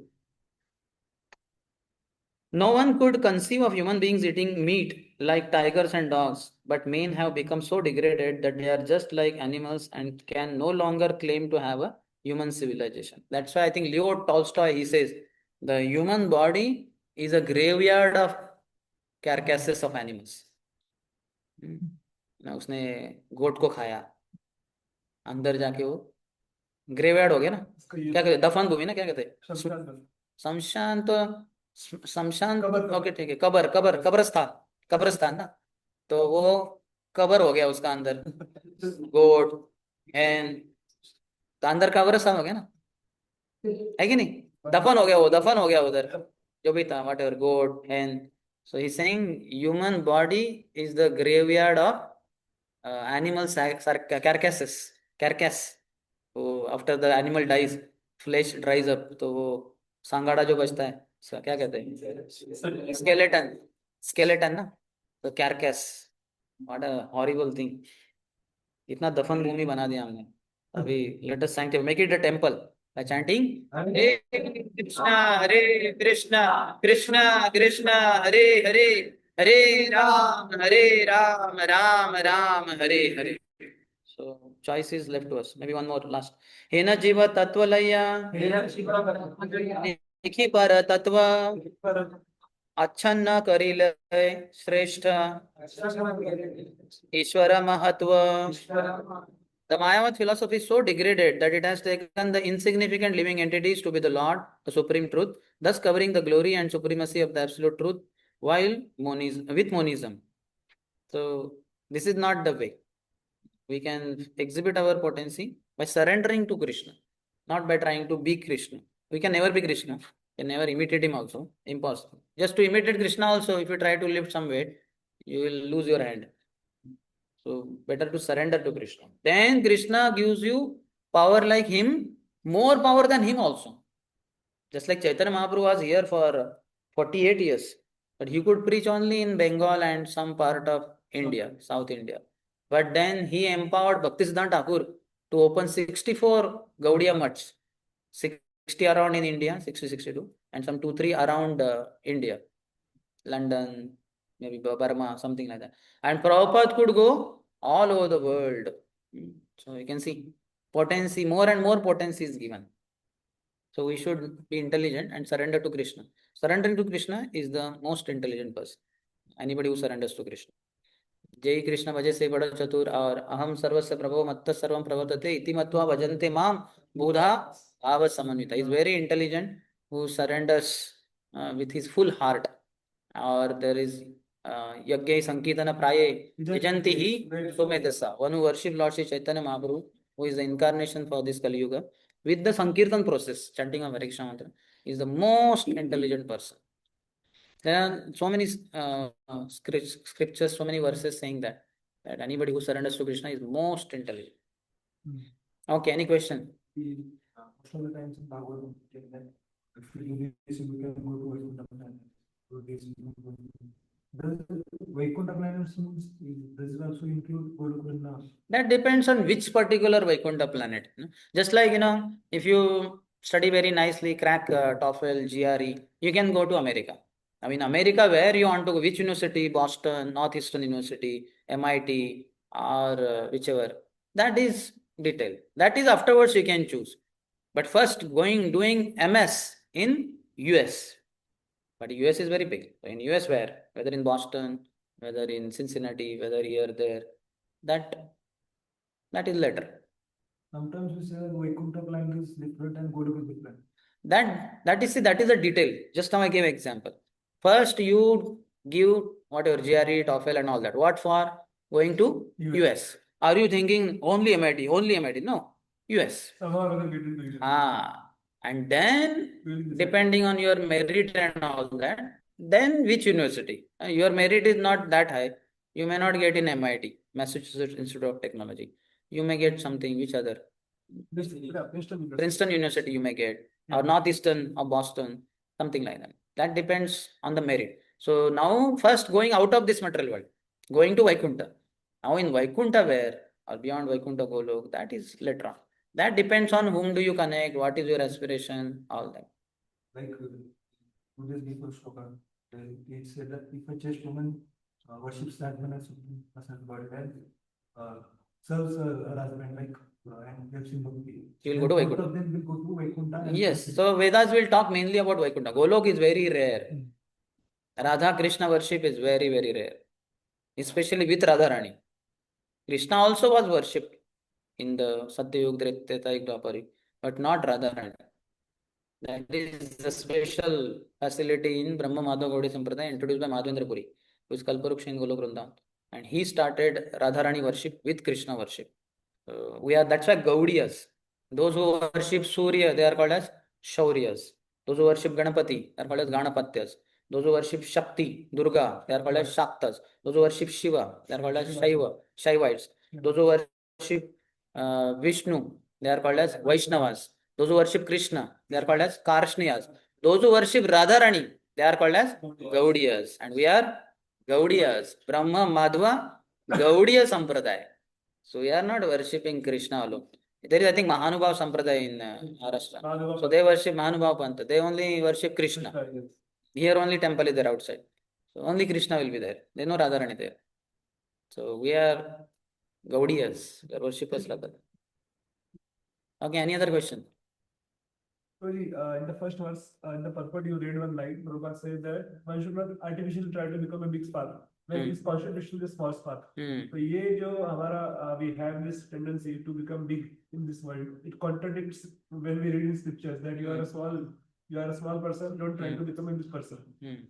No one could conceive of human beings eating meat like tigers and dogs, but men have become so degraded that they are just like animals and can no longer claim to have a human civilization. That's why I think Leo Tolstoy, he says, the human body is a graveyard of carcasses of animals. ना उसने गोट को खाया, अंदर जाके वो graveyard हो गया ना, क्या कहते, दफन भूमि ना, क्या कहते, शमशान तो शमशान, ओके ठीक है, कबर कबर कब्रस्तान, कब्रस्तान ना, तो वो कबर हो गया उसका अंदर, गोट हैन, तो अंदर कब्रस्तान हो गया ना, है कि नहीं? दफन हो गया, वो दफन हो गया उधर, जो भी था, वट एवर, गोट हैन. So he's saying human body is the graveyard of animal carcasses, carcass. तो after the animal dies, flesh dries up, तो वो सांगाड़ा जो बचता है, क्या कहते हैं, स्केलेटन, स्केलेटन ना, तो carcass. What a horrible thing. इतना दफन भूमि बना दिया हमने. अभी let us sanctify, make it a temple by chanting Hare Krishna, Hare Krishna, Krishna Krishna, Hare Hare, Hare Ram, Ram Ram, Hare Hare. So choice is left to us. Maybe one more last. Hena jiva tatvalaya, nikhi par tatva, अच्छन्न करिले श्रेष्ठ ईश्वर महत्व. The Mayavad philosophy is so degraded that it has taken the insignificant living entities to be the Lord, the Supreme Truth, thus covering the glory and supremacy of the Absolute Truth while with monism. So this is not the way. We can exhibit our potency by surrendering to Krishna, not by trying to be Krishna. We can never be Krishna. You can never imitate him also. Impossible. Just to imitate Krishna also, if you try to lift some weight, you will lose your hand. So better to surrender to Krishna. Then Krishna gives you power like him, more power than him also. Just like Chaitanya Mahaprabhu was here for 48 years, but he could preach only in Bengal and some part of India, South India. But then he empowered Bhaktisiddhanta Thakur to open 64 Gaudiya Mats, 60 around in India, 60, 62, and some 2, 3 around India, London, maybe Burma, something like that. And Prabhupada could go all over the world. So you can see potency, more and more potency is given. So we should be intelligent and surrender to Krishna. Surrendering to Krishna is the most intelligent person. Anybody who surrenders to Krishna. जय कृष्ण भजे से बड़ा चतुर और अहम सर्वस्य प्रभो मत्त सर्वम प्रवर्तते इति मत्वा भजन्ते माम बुधा भाव समन्विता. Is very intelligent who surrenders with his full heart. Or there is यज्ञ संकीर्तन प्राये यजन्ति ही सोमेधसा. One who worship Lord Sri Chaitanya Mahaprabhu, who is the incarnation for this Kali Yuga, with the Sankirtan process, chanting of Hare Krishna mantra, is the most intelligent person. There are so many scriptures, so many verses saying that anybody who surrenders to Krishna is most intelligent. Okay, any question? Most of the times in Bhagavad Gita, if we do this, we can go to Vaikuntha. Does Vaikuntha planets means does it also include Golokunda? That depends on which particular Vaikuntha planet. Just like, if you study very nicely, crack TOEFL, GRE, you can go to America. Now, in America, where you want to go, which university, Boston, Northeastern University, MIT, or whichever, that is detail. That is afterwards you can choose. But first, doing MS in US. But US is very big. So in US, where, whether in Boston, whether in Cincinnati, whether here, there, that is later. Sometimes we say that Vaikuntha planet is different and Golok is different. That is a detail. Just now I gave example. First you give whatever GRE, TOEFL and all that. What for? Going to US. Are you thinking only MIT? Only MIT? No. US. Somehow or other get into US. And then depending on your merit and all that, then which university? Your merit is not that high. You may not get in MIT, Massachusetts Institute of Technology. You may get something, which other? Princeton University you may get, or Northeastern or Boston, something like that. That depends on the merit. So now first going out of this material world, going to Vaikuntha. Now in Vaikuntha where, or beyond Vaikuntha Golok, that is later on. That depends on whom do you connect, what is your aspiration, all that. Like today's before shloka, it said that if a chaste woman worships that man as God and serves her husband like and lives in bhakti, You will go to both Vaikuntha. of them will go to Vaikuntha. Yes, so Vedas will talk mainly about Vaikuntha. Golok is very rare. Radha Krishna worship is very, very rare, especially with Radharani. Krishna also was worshipped in the Satyayug, Treta, Dwapari, but not Radharani. That is the special facility in Brahma Madhava Gaudiya Sampradaya introduced by Madhavendra Puri, who is Kalparuksha in Golok Vrindavan. And he started Radharani worship with Krishna worship. That's why Gaudiyas. Those who worship Surya, they are called as Shauryas. Those who worship Ganapati, they are called as Ganapatyas. Those who worship Shakti, Durga, they are called as Shaktas. Those who worship Shiva, they are called as Shaivites. Those who worship Vishnu, they are called as Vaishnavas. Those who worship Krishna, they are called as Karshniyas. Those who worship Radharani, they are called as Gaudiyas. And we are Gaudiyas. Brahma, Madhva, Gaudiya Sampradaya. So we are not worshipping Krishna alone. There is, I think, Mahanubhav Sampradaya in Maharashtra. So they worship Mahanubhav Panta. They only worship Krishna. Here only temple is there outside. So only Krishna will be there. There is no Radharani there. So we are Gaudiyas. We are worshippers like that. Okay, any other question? So in the first verse, in the purport you read one line, Prabhupada says that one should not artificially try to become a big spark. Like his concentration is a small spark. So ये जो हमारा we have this tendency to become big in this world. It contradicts when we read in scriptures that you are a small person. Don't try to become a big person.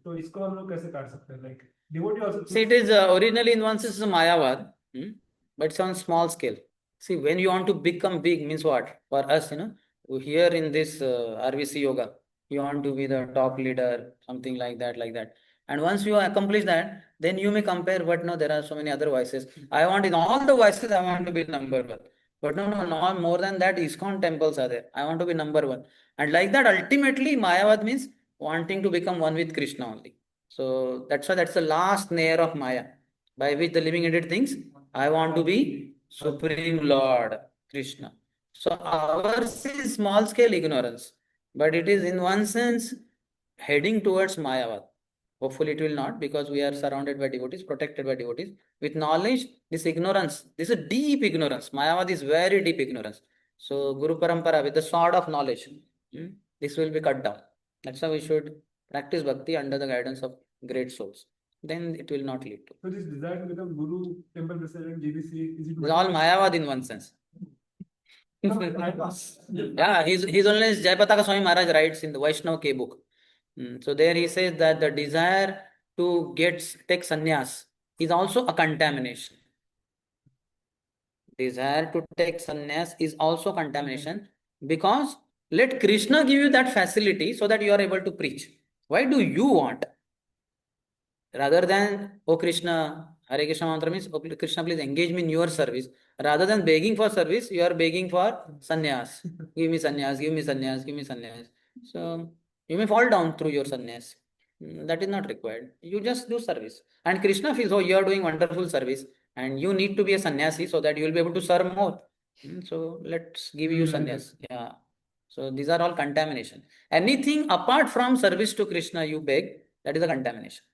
So इसको हम लोग कैसे काट सकते हैं? Like devotee also. See, it is originally in one sense a Mayavad, but it's on small scale. See, when you want to become big means what? For us, here in this RVC yoga, you want to be the top leader, something like that, like that. And once you accomplish that, then you may compare, but no, there are so many other voices. I want in all the voices, I want to be number one. But no, more than that, ISKCON temples are there. I want to be number one. And like that, ultimately, Mayavad means wanting to become one with Krishna only. So that's why that's the last layer of Maya, by which the living entity thinks, I want to be Supreme Lord Krishna. So ours is small scale ignorance, but it is in one sense heading towards Mayavad. Hopefully it will not, because we are surrounded by devotees, protected by devotees. With knowledge, this ignorance, this is a deep ignorance. Mayavad is very deep ignorance. So Guru Parampara, with the sword of knowledge, this will be cut down. That's how we should practice bhakti under the guidance of great souls. Then it will not lead to. So this desire to become Guru, temple president, GBC, is it? It's all Mayavad in one sense. Yeah, he's only Jayapataka Swami Maharaj writes in the Vaishnav K book. So there he says that the desire to take sannyas is also a contamination. Desire to take sannyas is also contamination, because let Krishna give you that facility so that you are able to preach. Why do you want? Rather than, oh Krishna, Hare Krishna mantra means, oh Krishna, please engage me in your service. Rather than begging for service, you are begging for sannyas. Give me sannyas, give me sannyas, give me sannyas. So you may fall down through your sannyas. That is not required. You just do service. And Krishna feels, oh, you are doing wonderful service and you need to be a sannyasi so that you will be able to serve more. So let's give you sannyas. Yeah. So these are all contamination. Anything apart from service to Krishna you beg, that is a contamination.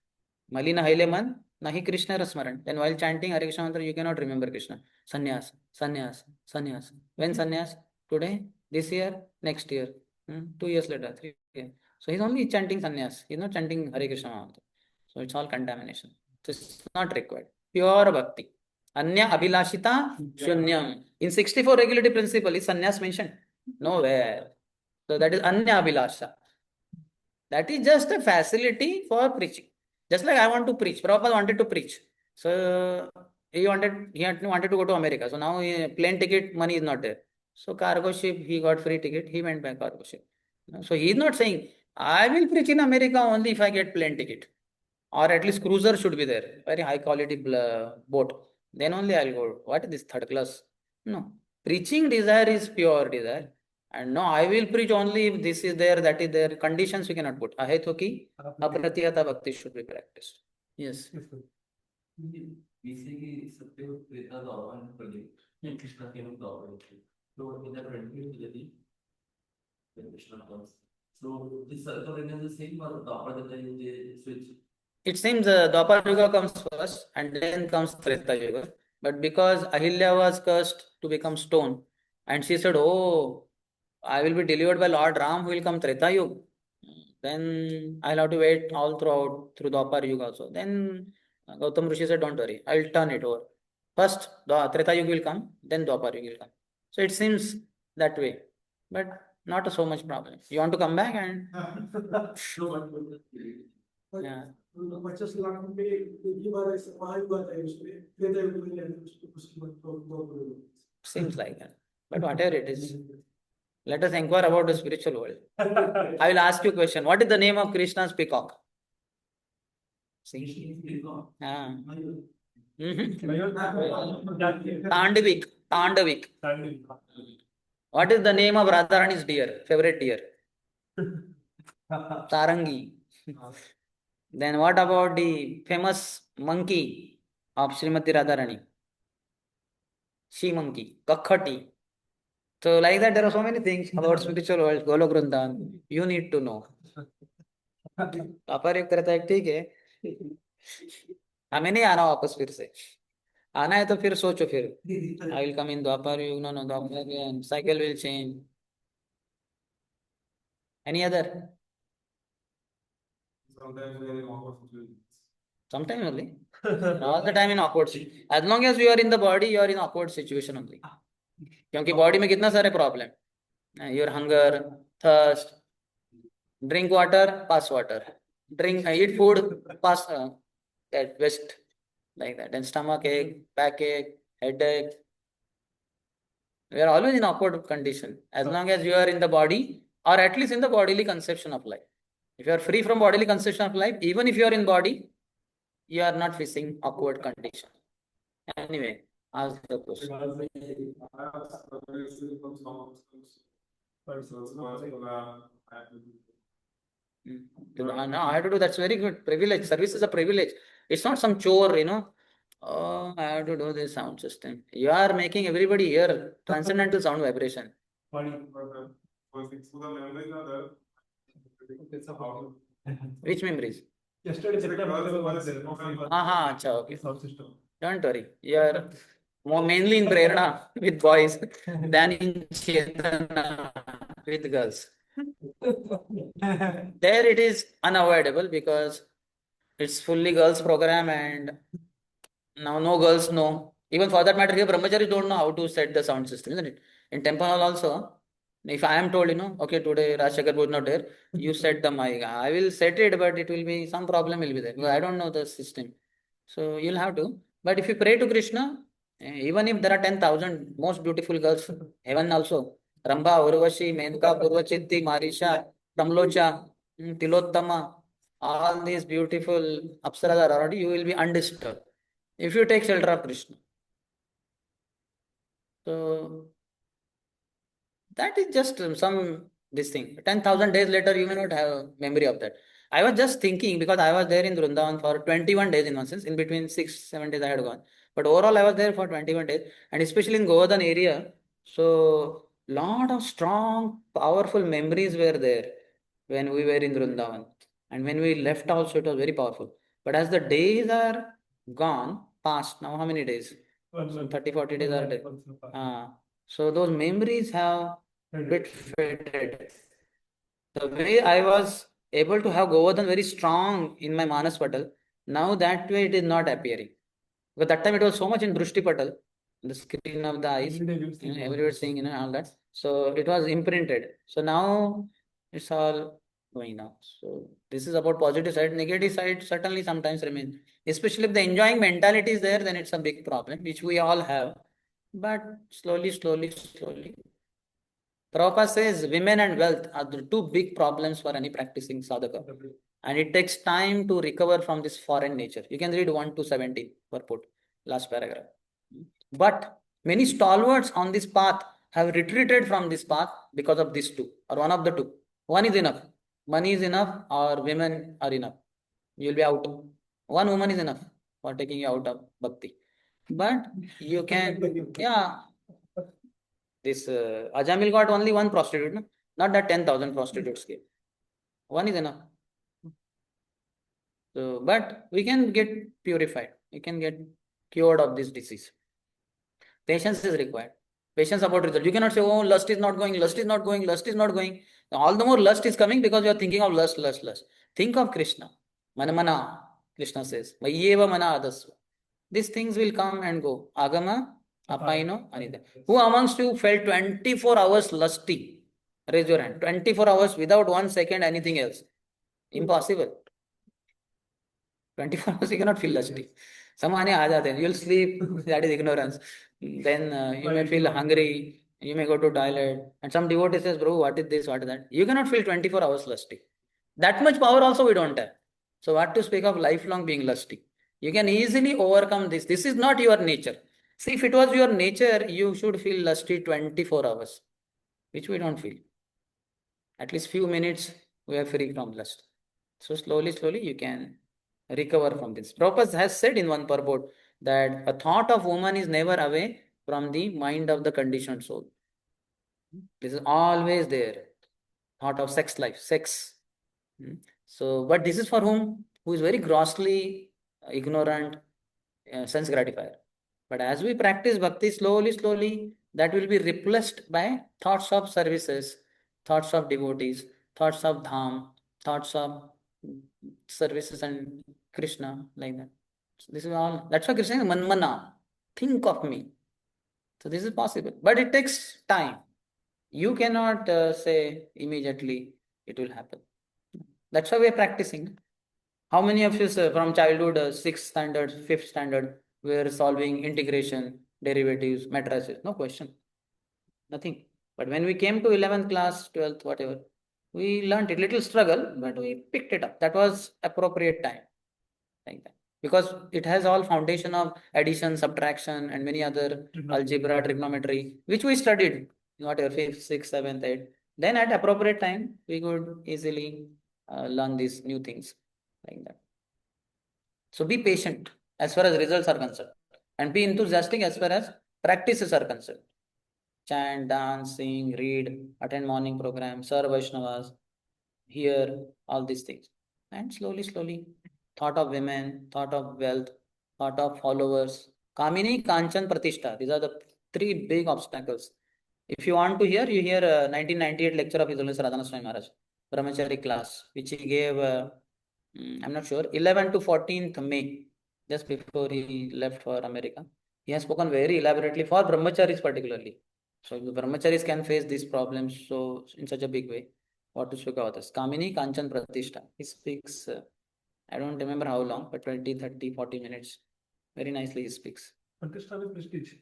Malina haile man, nahi Krishna rasmaran. Then while chanting Hare Krishna mantra, you cannot remember Krishna. Sannyas, sannyas, sannyas. When sannyas? Today, this year, next year, 2 years later, 3 years. So he's only chanting sannyas. He's not chanting Hare Krishna mantra. So it's all contamination. So it's not required. Pure bhakti. Anya abhilashita shunyam. In 64 regulative principle, is sannyas mentioned? Nowhere. So that is anya abhilasha. That is just a facility for preaching. Just like I want to preach. Prabhupada wanted to preach. So he wanted to go to America. So now plane ticket money is not there. So cargo ship, he got free ticket. He went by cargo ship. So he is not saying, I will preach in America only if I get plane ticket. Or at least cruiser should be there. Very high quality boat. Then only I'll go. What is this third class? No. Preaching desire is pure desire. And no, I will preach only if this is there, that is there. Conditions we cannot put. Ahetuki, apratihata bhakti should be practiced. Yes. Basically, Satya Krishna Dharma project. Krishna came with Dharma. So in that when Krishna comes. So this circle remains the same, or Dharma they switch. It seems Dwapar Yuga comes first and then comes Treta Yuga. But because Ahilya was cursed to become stone, and she said, oh, I will be delivered by Lord Ram who will come Treta Yuga. Then I'll have to wait all through Dwapar Yuga also. Then Gautam Rishi said, don't worry, I'll turn it over. First, Treta Yuga will come, then Dwapar Yuga will come. So it seems that way. But not so much problem. You want to come back and... yeah. Seems like that. But whatever it is, let us inquire about the spiritual world. I will ask you a question. What is the name of Krishna's peacock? See? Tandavik. Tandavik. What is the name of Radharani's deer? Favorite deer? Sarangi. Then what about the famous monkey of Srimati Radharani? She monkey. Kakhati. So like that, there are so many things about spiritual world. Golok Vrindavan. You need to know. अपर करता है ठीक है हमें नहीं आना वापस फिर से आना है तो फिर सोचो फिर I will come in Dvapara yuga no Dvapara cycle will change any other sometimes only all the time in awkward situation as long as you are in the body you are in awkward situation only क्योंकि body में कितना सारे problem your hunger thirst drink water pass water eat food pass that waste like that and stomach ache backache headache we are always in awkward condition as long as you are in the body or at least in the bodily conception of life if you are free from bodily conception of life even if you are in body you are not facing awkward condition anyway ask the question no, I have to do that's very good privilege service is a privilege it's not some chore oh I have to do this sound system you are making everybody hear transcendental sound vibration which memories acha okay don't worry you are more mainly in prerna with boys than in chetana with girls there it is unavoidable because it's fully girls program and now no girls know. Even for that matter, here brahmacharis don't know how to set the sound system, isn't it? In temple hall also, if I am told, okay, today Rajshekar was not there, you set the mic. I will set it, but it will be, some problem will be there. Because I don't know the system. So you'll have to. But if you pray to Krishna, even if there are 10,000 most beautiful girls, heaven also, Ramba, Urvashi, Menka, Purvachitti, Marisha, Ramlocha, Tilottama, all these beautiful apsaras are around you will be undisturbed. If you take shelter of Krishna. So that is just some this thing. 10,000 days later, you may not have memory of that. I was just thinking because I was there in Vrindavan for 21 days in one sense. In between 6-7 days I had gone. But overall I was there for 21 days, and especially in Govardhan area. So lot of strong, powerful memories were there when we were in Vrindavan. And when we left also, it was very powerful. But as the days are gone, past, now how many days? 30, 40 days are there. So those memories have bit faded. The way I was able to have Govardhan very strong in my Manas Patal, now that way it is not appearing. But that time it was so much in Drushti Patal, the screen of the eyes, everywhere seeing, all that. So it was imprinted. So now it's all going now. So this is about positive side. Negative side certainly sometimes remains. Especially if the enjoying mentality is there, then it's a big problem, which we all have. But slowly. Prabhupada says women and wealth are the two big problems for any practicing sadhaka. And it takes time to recover from this foreign nature. You can read 1 to 17 purport, last paragraph. But many stalwarts on this path have retreated from this path because of these two, or one of the two. One is enough. Money is enough, or women are enough. You will be out. One woman is enough for taking you out of bhakti. But you can, yeah. This Ajamil got only one prostitute, no? Not that 10,000 prostitutes gave. One is enough. So, but we can get purified. We can get cured of this disease. Patience is required. Patience about result. You cannot say, oh, lust is not going, lust is not going, lust is not going. All the more lust is coming because you are thinking of lust. Think of Krishna. Manamana, Krishna says. Vayyeva mana adasva. These things will come and go. Agama, apaino, anida. Who amongst you felt 24 hours lusty? Raise your hand. 24 hours without 1 second anything else. Impossible. 24 hours you cannot feel lusty. Some you'll sleep, that is ignorance. Then you may feel hungry, you may go to toilet, and some devotee says, bro, what is this, what is that? You cannot feel 24 hours lusty. That much power also we don't have. So what to speak of lifelong being lusty? You can easily overcome this. This is not your nature. See, if it was your nature, you should feel lusty 24 hours, which we don't feel. At least few minutes, we are free from lust. So slowly, you can recover from this. Prabhupada has said in one purport that a thought of woman is never away from the mind of the conditioned soul. This is always there. Thought of sex life, sex. So, but this is for whom? Who is very grossly ignorant, sense gratifier. But as we practice bhakti, slowly, that will be replaced by thoughts of services, thoughts of devotees, thoughts of dham, thoughts of services and Krishna, like that. So this is all. That's why Krishna is manmana. Think of me. So this is possible, but it takes time. You cannot say immediately it will happen. That's why we are practicing. How many of you from childhood, 6th standard, 5th standard, were solving integration, derivatives, matrices? No question. Nothing. But when we came to 11th class, 12th, whatever, we learned it. Little struggle, but we picked it up. That was appropriate time. Like that. Because it has all foundation of addition, subtraction, and many other algebra, trigonometry, which we studied, whatever, 5th, 6th, 7th, 8th. Then at appropriate time, we could easily learn these new things like that. So be patient as far as results are concerned, and be enthusiastic as far as practices are concerned. Chant, dance, sing, read, attend morning program, serve Vaishnavas, hear all these things. And slowly, thought of women, thought of wealth, thought of followers. Kamini, Kanchan, Pratishtha. These are the 3 big obstacles. If you want to hear, you hear 1998 lecture of His Holiness Radhana Swami Maharaj, Brahmachari class, which he gave, I'm not sure, 11 to 14th May, just before he left for America. He has spoken very elaborately for Brahmacharis particularly. So if the Brahmacharis can face these problems so in such a big way, what to speak about this? Kamini Kanchan Pratishtha. He speaks, I don't remember how long, but 20, 30, 40 minutes. Very nicely he speaks. Pratishtha is prestige.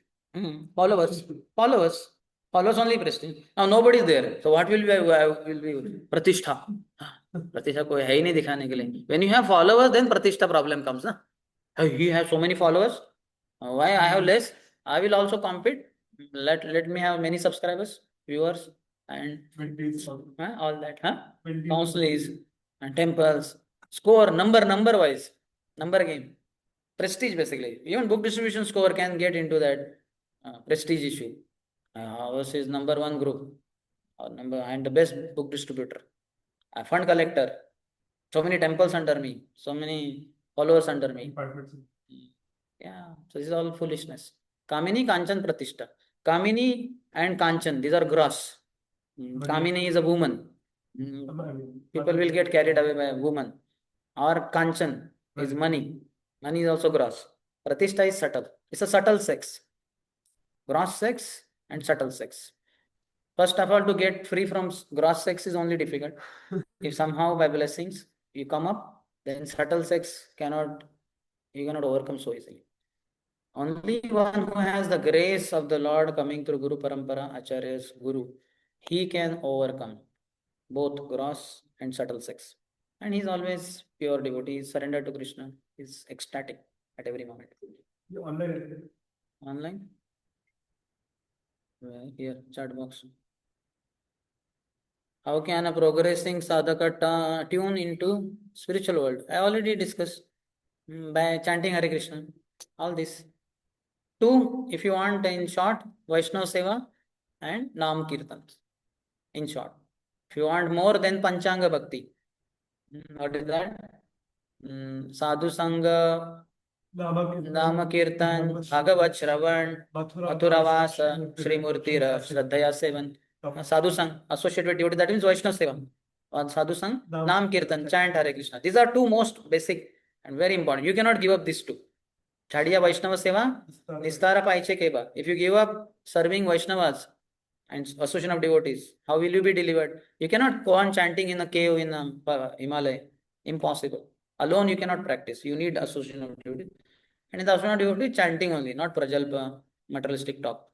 Followers only prestige. Now nobody is there. So what will be Pratishtha? Pratishtha koi hai nahi dikhane ke liye. When you have followers, then Pratishtha problem comes. Na? He has so many followers. Why I have less? I will also compete. Let me have many subscribers, viewers, and all that. Counsel is and temples, score, number wise, number game, prestige basically. Even book distribution score can get into that prestige issue. Ours is number one group, and the best book distributor, a fund collector, so many temples under me, so many followers under me. Yeah, so this is all foolishness. Kamini, Kanchan, Pratishta. Kamini and Kanchan, these are gross. Kamini is a woman. People will get carried away by a woman. Or Kanchan is money. Money is also gross. Pratishta is subtle. It's a subtle sex. Gross sex and subtle sex. First of all, to get free from gross sex is only difficult. If somehow by blessings you come up, then subtle sex you cannot overcome so easily. Only one who has the grace of the Lord coming through Guru Parampara, Acharya's Guru, he can overcome both gross and subtle sex. And he's always pure devotee, he's surrendered to Krishna, he's ecstatic at every moment. Online? Online? Here, chat box. How can a progressing sadhaka tune into spiritual world? I already discussed by chanting Hare Krishna. All this. 2, if you want in short, Vaishnava Seva and Nam Kirtan. In short. If you want more, then Panchanga Bhakti. What is that? Sadhu Sangha, Nama Kirtan, Bhagavat Shravan, Mathuravasa, Shri Murtira, Shraddhaya Sevan. Sadhu Sang, associated with devotee, that means Vaishnava Seva. Or Sadhu Sang, Nam Kirtan, chant Hare Krishna. These are 2 most basic and very important. You cannot give up these 2. Chadiya Vaishnava Seva, Nistara Paiche Keba. If you give up serving Vaishnavas and association of devotees, how will you be delivered? You cannot go on chanting in a cave in Himalaya. Impossible. Alone you cannot practice. You need association of devotees. And in the association of devotees, chanting only, not prajalpa, materialistic talk.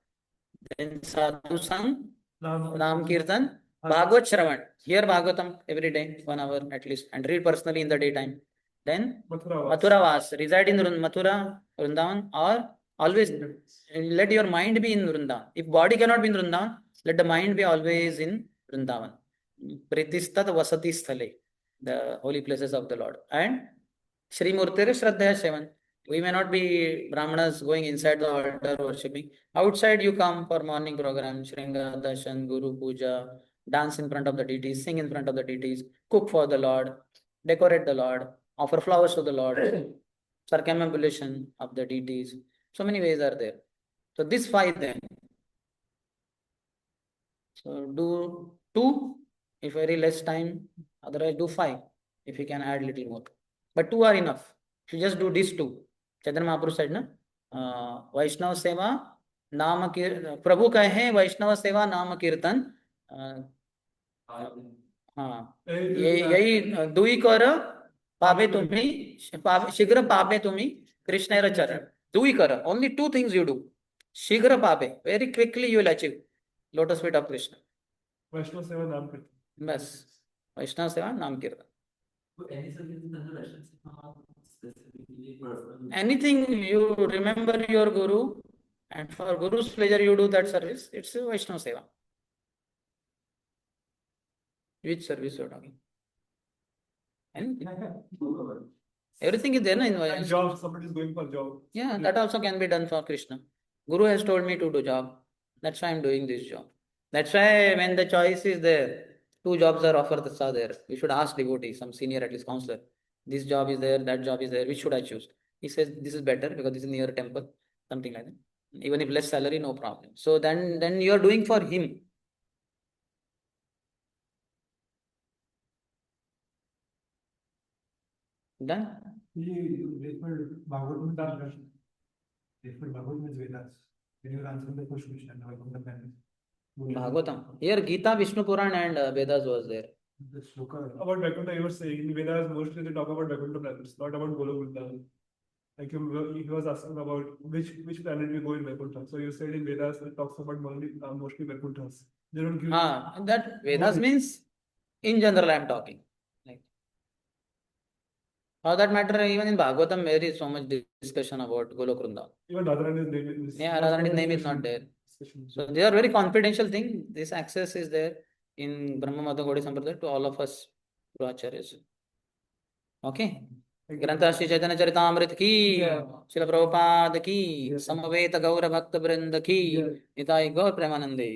Then Sadhu Sang, Nam Kirtan, Bhagavad Shravan. Hear Bhagavatam every day, 1 hour at least, and read personally in the daytime. Then Mathuravas, reside in Mathura, Vrindavan, or always let your mind be in Vrindavan. If body cannot be in Vrindavan, let the mind be always in Vrindavan. Pritistat Vasati Sthale, the holy places of the Lord. And Shri Murtire Shraddhaya Sevan. We may not be Brahmanas going inside the altar worshipping. Outside you come for morning program, Shringa, Darshan, Guru Puja, dance in front of the deities, sing in front of the deities, cook for the Lord, decorate the Lord, offer flowers to the Lord, circumambulation of the deities. So many ways are there. So these 5 then. So do 2 if very less time, otherwise do 5 if you can add little more. But 2 are enough. If you just do these 2. Chaitanya Mahaprabhu said, na? Vaishnava Seva, Nama Kirtan. Prabhu kahe Vaishnava Seva, Nama Kirtan. यही दुई कर पावे तुम्ही शीघ्र पावे तुम्ही कृष्णेर चरण दुई कर only 2 things you do शीघ्र पावे very quickly you will achieve lotus feet of Krishna. वैष्णव सेवा नाम कीर्तन. बस वैष्णव सेवा नाम कीर्तन. Anything you remember your Guru and for Guru's pleasure you do that service, it's a Vaishnava Seva. Which service you are talking? Everything is there in Vaishnava. Job, somebody is going for job. Yeah, that also can be done for Krishna. Guru has told me to do job. That's why I am doing this job. That's why when the choice is there, 2 jobs are offered there. You should ask devotee, some senior at least counselor. This job is there, that job is there. Which should I choose? He says this is better because this is near a temple, something like that. Even if less salary, no problem. So then you are doing for him. Done? Bhagavad means Vedas. When you are answering the first question, Bhagavatam. Here Gita, Vishnu Puran and Vedas was there. The shloka about Vaikuntha, you were saying in Vedas mostly they talk about Vaikuntha planets, not about Golokunda. Like he was asking about which planet we go in Vaikuntha. So you said in Vedas it talks about mostly Vaikunthas. They don't give. That Vedas means in general I am talking. Like for that matter, even in Bhagavatam there is so much discussion about Golokunda. Even Radharani's name is. Yeah, Radharani's name is not there. So they are very confidential thing. This access is there in Brahma Mata Gaudiya Sampradaya to all of us through Acharyas. Okay. ग्रंथ श्री चैतन्य चरितामृत की, श्रील प्रभुपाद की, समवेत गौर भक्त वृंद की, निताई गौर प्रेमानंदे।